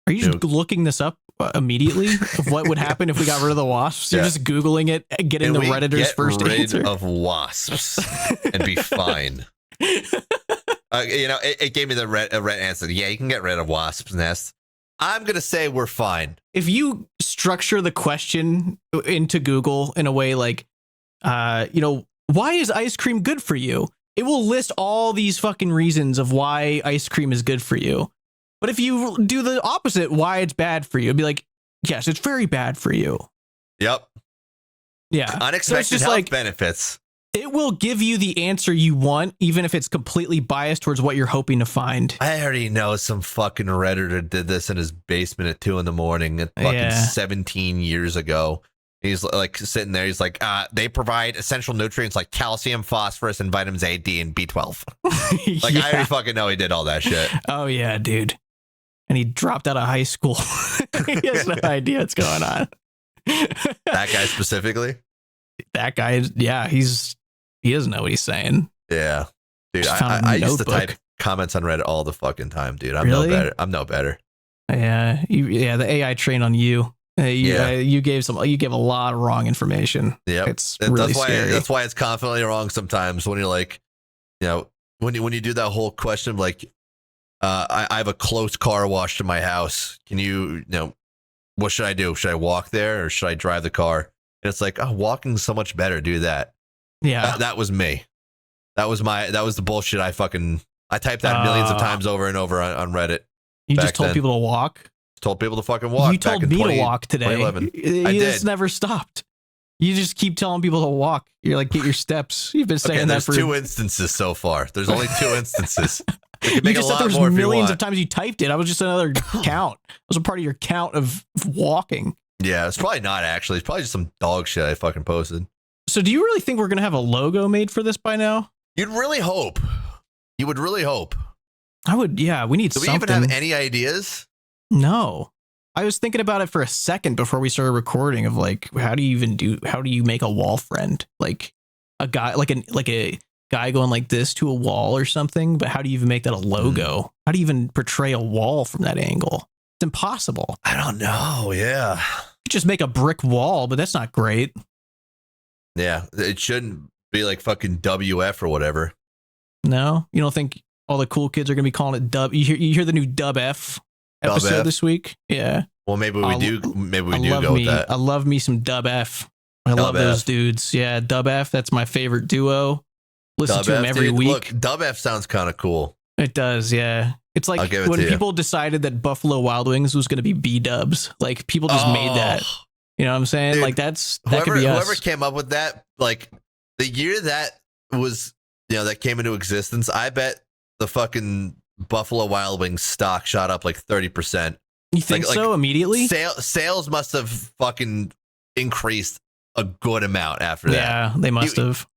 Are you just looking this up immediately of what would happen if we got rid of the wasps? You're just Googling it, getting the Redditor's first answer. Get rid of wasps and be fine. It gave me the red answer. Yeah, you can get rid of wasps' nests. I'm going to say we're fine. If you structure the question into Google in a way like, why is ice cream good for you? It will list all these fucking reasons of why ice cream is good for you. But if you do the opposite, why it's bad for you, it'd be like, yes, it's very bad for you. Yep. Yeah. Unexpected health benefits. It will give you the answer you want, even if it's completely biased towards what you're hoping to find. I already know some fucking Redditor did this in his basement at 2 a.m. at fucking 17 years ago. He's like sitting there. He's like, they provide essential nutrients like calcium, phosphorus, and vitamins A, D, and B12. Like, I already fucking know he did all that shit. Oh, yeah, dude. And he dropped out of high school. He has no idea what's going on. That guy specifically? That guy, yeah, he doesn't know what he's saying. Yeah. Dude, I used to type comments on Reddit all the fucking time, dude. I'm no better. Yeah. The AI trained on you. You gave a lot of wrong information. Yeah, it's really scary. That's why it's confidently wrong sometimes when you're like, when you do that whole question of like, I have a close car wash to my house. Can you what should I do? Should I walk there or should I drive the car? And it's like, walking's so much better. Do that. Yeah, that was me. That was the bullshit. I typed that millions of times over and over on Reddit. You just told people to walk. Told people to fucking walk. You told me to walk today. You just never stopped. You just keep telling people to walk. You're like, get your steps. You've been saying that for 2 instances so far. There's only 2 instances. You just said there's millions of times you typed it. I was just another count. It was a part of your count of walking. Yeah, it's probably not actually. It's probably just some dog shit I fucking posted. So do you really think we're going to have a logo made for this by now? You'd really hope. You would really hope. I would, yeah. We need something. Do we even have any ideas? No. I was thinking about it for a second before we started recording of like, how do you make a wall friend? Like a guy, like a guy going like this to a wall or something, but how do you even make that a logo? How do you even portray a wall from that angle? It's impossible. I don't know. Yeah. You just make a brick wall, but that's not great. Yeah. It shouldn't be like fucking WF or whatever. No, you don't think all the cool kids are going to be calling it dub? You hear the new Dub F episode this week? Yeah. Well, maybe we do go with that. I love me some Dub F. I love those dudes. Yeah, Dub F. That's my favorite duo. Listen to them every week. Look, Dub F sounds kind of cool. It does. Yeah. It's like when people decided that Buffalo Wild Wings was going to be B-dubs. Like people just made that. You know what I'm saying? Dude, like that could be us. Whoever came up with that, like the year that was, that came into existence, I bet the fucking Buffalo Wild Wings stock shot up like 30%. You think so? Immediately? Sales must have fucking increased a good amount after that. Yeah, they must have.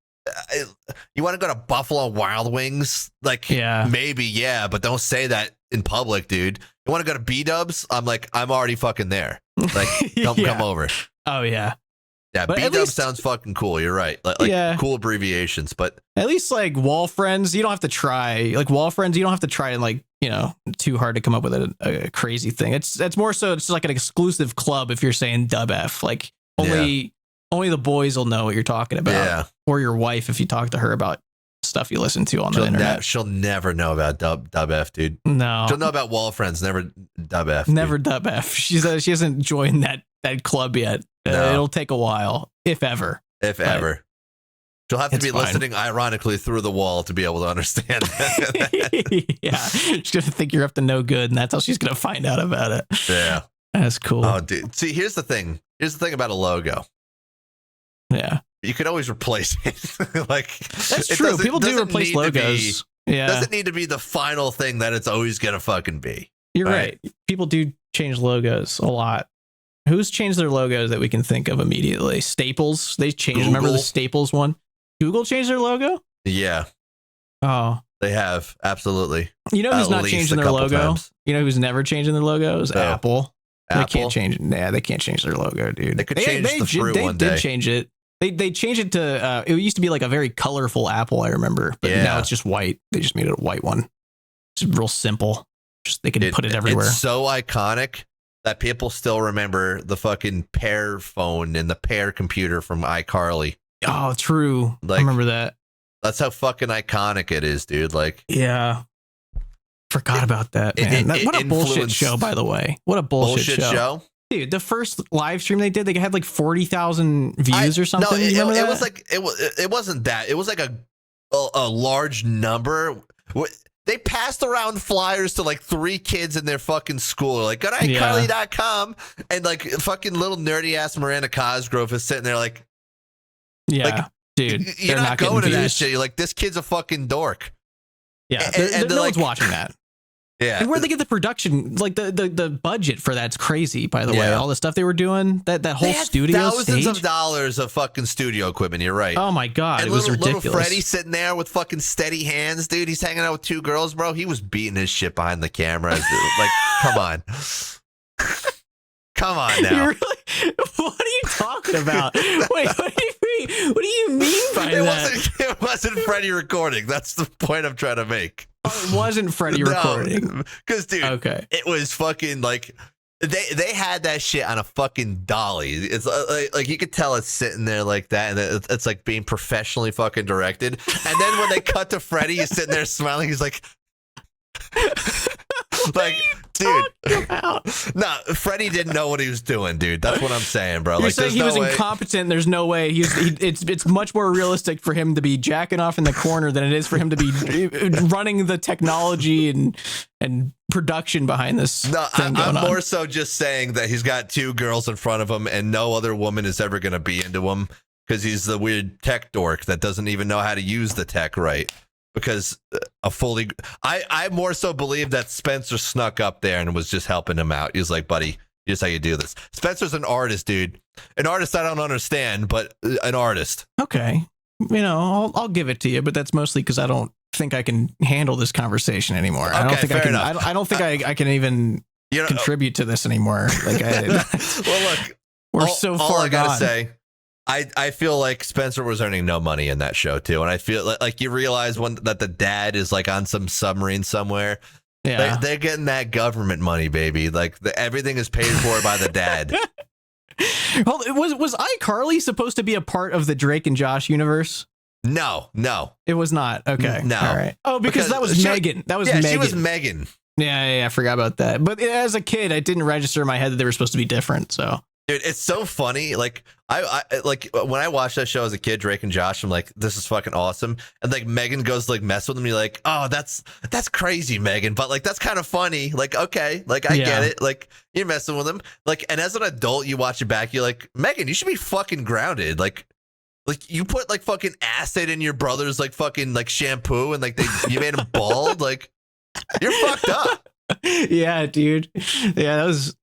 You want to go to Buffalo Wild Wings? Like, maybe, yeah, but don't say that in public, dude. You want to go to B-dubs? I'm already fucking there. Like, come over. Oh, yeah. Yeah, B-dubs sounds fucking cool. You're right. Like cool abbreviations, but at least like wall friends, you don't have to try. Like wall friends, you don't have to try and like, too hard to come up with a crazy thing. It's more so it's like an exclusive club if you're saying Dub F. Like only the boys will know what you're talking about. Yeah. Or your wife if you talk to her about stuff you listen to on the internet. She'll never know about Dub F, dude. No. She'll know about wall friends, never Dub F. Never Dub F. She hasn't joined that club yet. No. It'll take a while, if ever. If ever. She'll have to be listening ironically through the wall to be able to understand that. Yeah. She's going to think you're up to no good, and that's how she's going to find out about it. Yeah. That's cool. Oh, dude. See, here's the thing. Here's the thing about a logo. Yeah. You could always replace it. Like that's true. People do replace logos. Yeah. Doesn't need to be the final thing that it's always going to fucking be. You're right. People do change logos a lot. Who's changed their logos that we can think of immediately? Staples. They changed. Google. Remember the Staples one? Google changed their logo? Yeah. Oh. They have. Absolutely. You know who's not changing their logo? Times. You know who's never changing their logo? Is Apple. They can't change it. Yeah, they can't change their logo, dude. They could change the fruit one day. They did change it. They changed it to, it used to be like a very colorful apple, I remember. But now it's just white. They just made it a white one. It's real simple. Just they can put it everywhere. It's so iconic that people still remember the fucking Pear phone and the Pear computer from iCarly. Oh, true. I remember that. That's how fucking iconic it is, dude. Like, yeah. Forgot about that, man. What a bullshit show, by the way. What a bullshit show. Dude, the first live stream they did, they had like 40,000 views or something. No, it was like it wasn't that. It was like a large number. They passed around flyers to like 3 kids in their fucking school. Like, go to iCarly.com, and like fucking little nerdy ass Miranda Cosgrove is sitting there like, dude, you're not going to that shit. You're like, this kid's a fucking dork. Yeah, no one's watching that. Yeah. And where they get the production, like the budget for that's crazy, by the way. All the stuff they were doing, that whole studio thousands stage. of dollars of fucking studio equipment. You're right. Oh my God. And it was ridiculous. Little Freddie sitting there with fucking steady hands, dude. He's hanging out with 2 girls, bro. He was beating his shit behind the camera. Like, come on. Come on now. What are you talking about? Wait, what do you mean by that? It wasn't Freddie recording. That's the point I'm trying to make. Oh, it wasn't Freddie recording. Because, dude, it was fucking like they had that shit on a fucking dolly. It's like you could tell it's sitting there like that, and it's like being professionally fucking directed. And then when they cut to Freddie, he's sitting there smiling. He's like, like, dude, no, Freddie didn't know what he was doing, dude. That's what I'm saying, bro. You're like, saying he was incompetent. There's no way. It's much more realistic for him to be jacking off in the corner than it is for him to be running the technology and production behind this. No, I'm more so just saying that he's got 2 girls in front of him, and no other woman is ever going to be into him because he's the weird tech dork that doesn't even know how to use the tech right. Because I more so believe that Spencer snuck up there and was just helping him out. He was like, buddy, here's how you do this. Spencer's an artist, dude. An artist I don't understand, but an artist. Okay. You know, I'll give it to you, but that's mostly because I don't think I can handle this conversation anymore. Okay, I don't think I can. enough. I don't think I can even contribute to this anymore. Like, well, look, we're so far all I gotta gone. say, I feel like Spencer was earning no money in that show too, and I feel like you realize that the dad is like on some submarine somewhere. Yeah, they're getting that government money, baby. Like everything is paid for by the dad. Well, was iCarly supposed to be a part of the Drake and Josh universe? No, it was not. Okay, no. All right. Oh, because that was Megan. That was Megan. She was Megan. Yeah, I forgot about that. But as a kid, I didn't register in my head that they were supposed to be different. So. Dude, it's so funny. Like I like when I watched that show as a kid, Drake and Josh, I'm like, this is fucking awesome. And like Megan goes to like mess with him. You're like, oh, that's crazy, Megan. But like that's kind of funny. Like, okay, like I get it. Like you're messing with him. Like, and as an adult, you watch it back, you're like, Megan, you should be fucking grounded. Like you put like fucking acid in your brother's like fucking like shampoo and like you made him bald. Like you're fucked up. Yeah, dude. Yeah, that was.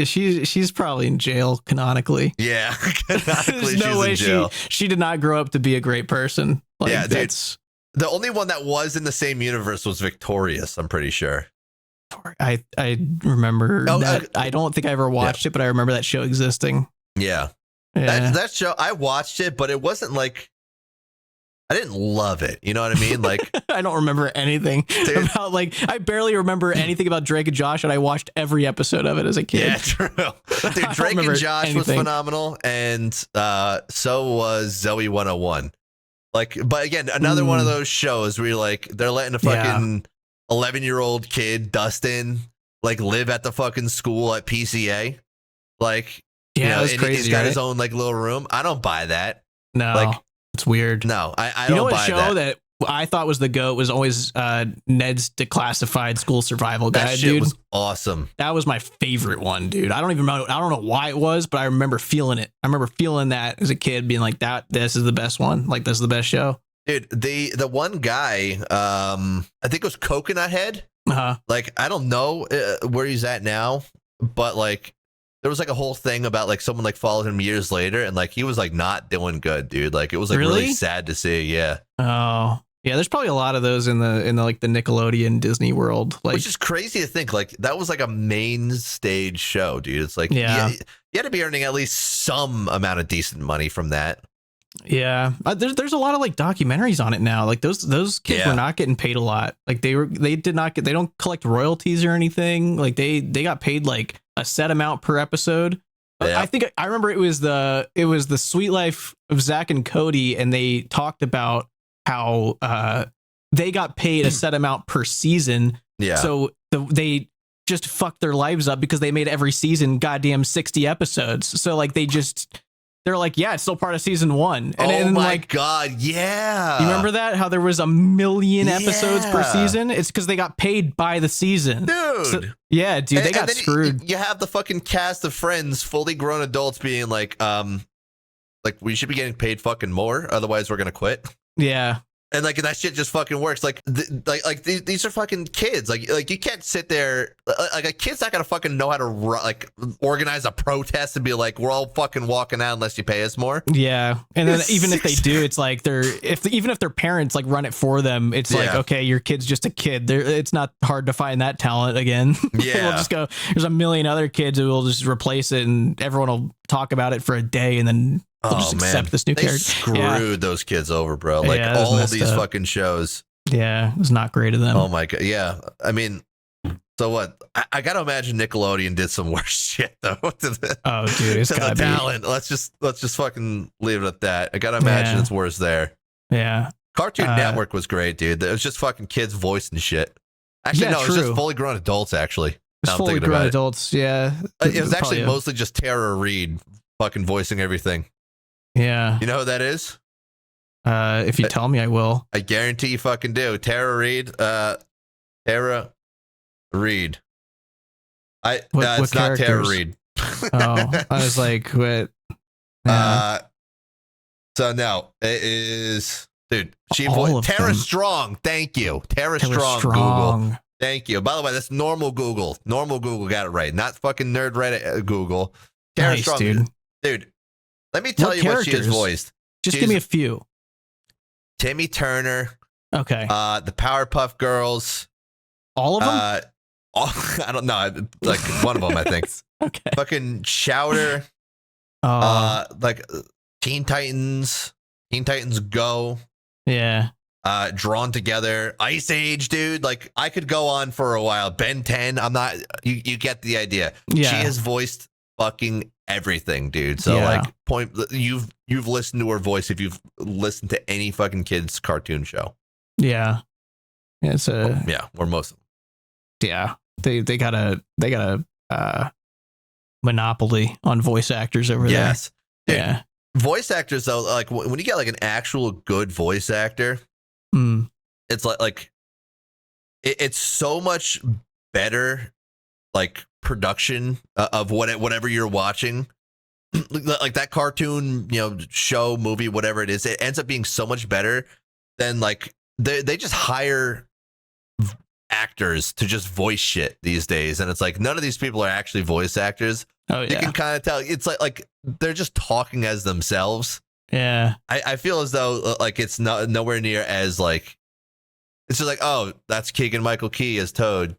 She's probably in jail canonically. Yeah, canonically. There's no way she did not grow up to be a great person. Like, yeah, that's the only one that was in the same universe was Victorious. I'm pretty sure. I remember that. I don't think I ever watched it, but I remember that show existing. Yeah. That show, I watched it, but it wasn't like I didn't love it. You know what I mean? Like I don't remember anything about I barely remember anything about Drake and Josh, and I watched every episode of it as a kid. Yeah, true. Dude, Drake and Josh was phenomenal, and so was Zoe 101. Like, but again, another one of those shows where you're like they're letting a fucking 11-year-old kid, Dustin, like live at the fucking school at PCA. Like, that's crazy. He's got his own like little room. I don't buy that. No. Like, it's weird. No, I don't buy that. You know what show that I thought was the GOAT was always Ned's Declassified School Survival Guide, that shit dude. Was awesome. That was my favorite one, dude. I don't know why it was, but I remember feeling it. I remember feeling that as a kid, being like, this is the best one. Like, this is the best show. Dude, the one guy, I think it was Coconut Head. Like, I don't know where he's at now, but like, there was like a whole thing about like someone like followed him years later, and like he was like not doing good, dude. Like it was like really sad to see. Yeah. Oh, yeah. There's probably a lot of those in the like the Nickelodeon Disney world, like, which is crazy to think. Like that was like a main stage show, dude. It's like you had to be earning at least some amount of decent money from that. Yeah, there's a lot of like documentaries on it now. Like those kids were not getting paid a lot. Like they don't collect royalties or anything. Like they got paid like a set amount per episode. Yeah. I think I remember it was the Sweet Life of Zach and Cody, and they talked about how they got paid a set amount per season. Yeah. So they just fucked their lives up because they made every season goddamn 60 episodes. So like they're like, yeah, it's still part of season 1. And my God, yeah. You remember that? How there was 1 million episodes per season? It's because they got paid by the season. Dude. So, yeah, dude, they got screwed. You have the fucking cast of Friends, fully grown adults being like we should be getting paid fucking more, otherwise we're going to quit. Yeah. And like that shit just fucking works. Like, these are fucking kids. Like you can't sit there. Like a kid's not gonna fucking know how to like organize a protest and be like, we're all fucking walking out unless you pay us more. Yeah, and then even if they do, it's like even if their parents like run it for them, it's like, okay, your kid's just a kid. It's not hard to find that talent again. Yeah, we'll just go. There's a million other kids who will just replace it, and everyone will talk about it for a day, and then. They'll just accept this new character. Screwed those kids over, bro. Like all these fucking shows. Yeah, it was not great of them. Oh my god. Yeah, I mean, so what? I gotta imagine Nickelodeon did some worse shit though. Oh, dude, it's gotta be. Talent. Let's just fucking leave it at that. I gotta imagine it's worse there. Yeah. Cartoon Network was great, dude. It was just fucking kids voicing shit. Actually, no, it was just fully grown adults. Actually, it's fully grown adults. Yeah, it was actually mostly just Tara Reid fucking voicing everything. Yeah. You know who that is? If you tell me, I will. I guarantee you fucking do. Tara Reid. Tara Reid. It's not Tara Reid. Oh, I was like, what? So no, it is, dude. Tara Strong. Thank you. Tara Strong. Google. Thank you. By the way, that's normal Google. Normal Google got it right. Not fucking nerd Reddit Google. Tara Strong. Dude. Let me tell you what she has voiced. Just give me a few. Timmy Turner. Okay. The Powerpuff Girls. All of them? I don't know. Like one of them, I think. Okay. Fucking Chowder. Like Teen Titans. Teen Titans Go. Yeah. Drawn Together. Ice Age, dude. Like I could go on for a while. Ben 10. I'm not. You get the idea. Yeah. She has voiced fucking everything, dude. So like you've listened to her voice if you've listened to any fucking kids cartoon show. Yeah. It's a or most of them. Yeah. They got a monopoly on voice actors over there. Yes. Yeah. Voice actors though, like when you get like an actual good voice actor, it's like it's so much better like production of whatever you're watching, like that cartoon, show, movie, whatever it is. It ends up being so much better than like they just hire actors to just voice shit these days, and it's like none of these people are actually voice actors. Oh yeah, you can kind of tell it's like they're just talking as themselves. Yeah, I feel as though like it's nowhere near as like it's just like, oh, that's Keegan Michael Key as Toad.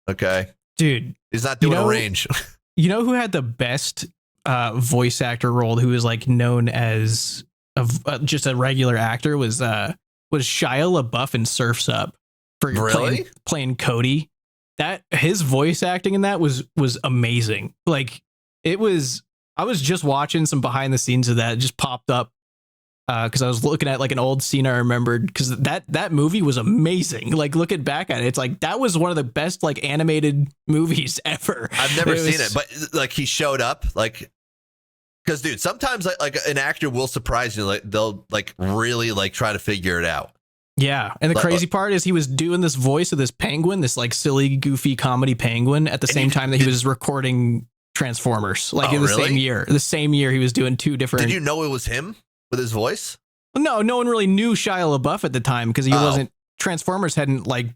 Okay. Dude, he's not doing a range. You know who had the best voice actor role? Who was like known as just a regular actor? Was Shia LaBeouf in Surf's Up for playing Cody. That his voice acting in that was amazing. Like it was. I was just watching some behind the scenes of that. It just popped up because I was looking at like an old scene I remembered, because that movie was amazing. Like looking back at it, it's like that was one of the best like animated movies ever. I've never seen it, but like he showed up, like, because dude, sometimes like an actor will surprise you. Like they'll like really like try to figure it out. Yeah, and the crazy part is he was doing this voice of this penguin, this like silly, goofy comedy penguin, at the same time that he was recording Transformers, like in the same year. The same year he was doing two different. Did you know it was him with his voice? No one really knew Shia LaBeouf at the time because he wasn't. Transformers hadn't like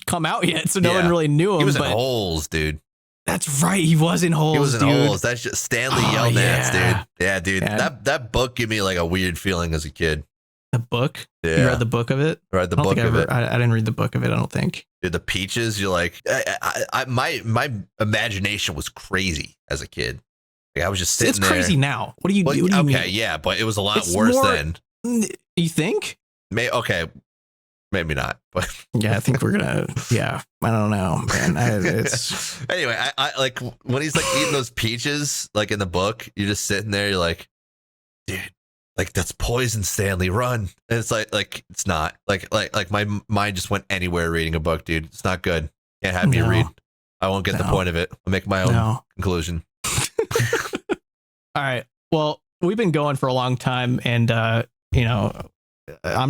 come out yet, so no one really knew him. He was in Holes, dude. That's right, he was in Holes. He was in Holes. That's just Stanley Yelnats, dude. Yeah, dude. Yeah. That book gave me like a weird feeling as a kid. The book? Yeah. You read the book of it? I read the book of it. I didn't read the book of it, I don't think. Dude, the peaches, you're like, my imagination was crazy as a kid. Like, I was just sitting there. It's crazy now. What do you mean? Okay, yeah, but it was a lot worse then. You think? Okay, maybe not. But yeah, I think we're gonna. Yeah, I don't know, man. Anyway, I like when he's like eating those peaches, like in the book. You're just sitting there. You're like, dude, like that's poison, Stanley. Run! And it's like it's not. Like my mind just went anywhere reading a book, dude. It's not good. Can't have me read. I won't get the point of it. I'll make my own conclusion. All right. Well, we've been going for a long time, and I'm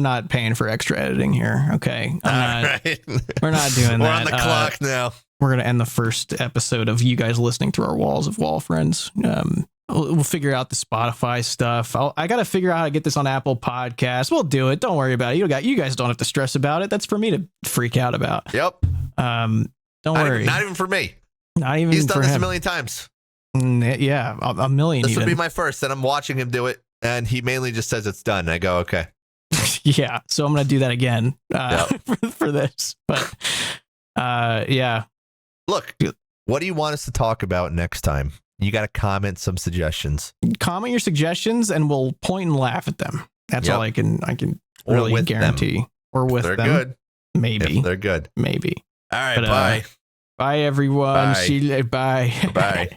not paying for extra editing here. Okay. We're not doing that. We're on the clock now. We're gonna end the first episode of you guys listening through our walls of wall friends We'll figure out the Spotify stuff. I got to figure out how to get this on Apple Podcasts. We'll do it. Don't worry about it. You guys don't have to stress about it. That's for me to freak out about. Yep. Don't worry. Not even for me. Not even. He's done for this him. a million times. Yeah, a million. This would be my first, and I'm watching him do it, and he mainly just says it's done. I go, okay. Yeah, so I'm gonna do that again for this. But yeah. Look, what do you want us to talk about next time? You got to comment some suggestions. Comment your suggestions, and we'll point and laugh at them. That's all I can really guarantee. Them. Or with they're them, good. Maybe if they're good. Maybe. All right, but, bye. Bye, everyone. Bye. See you later. Bye. Bye.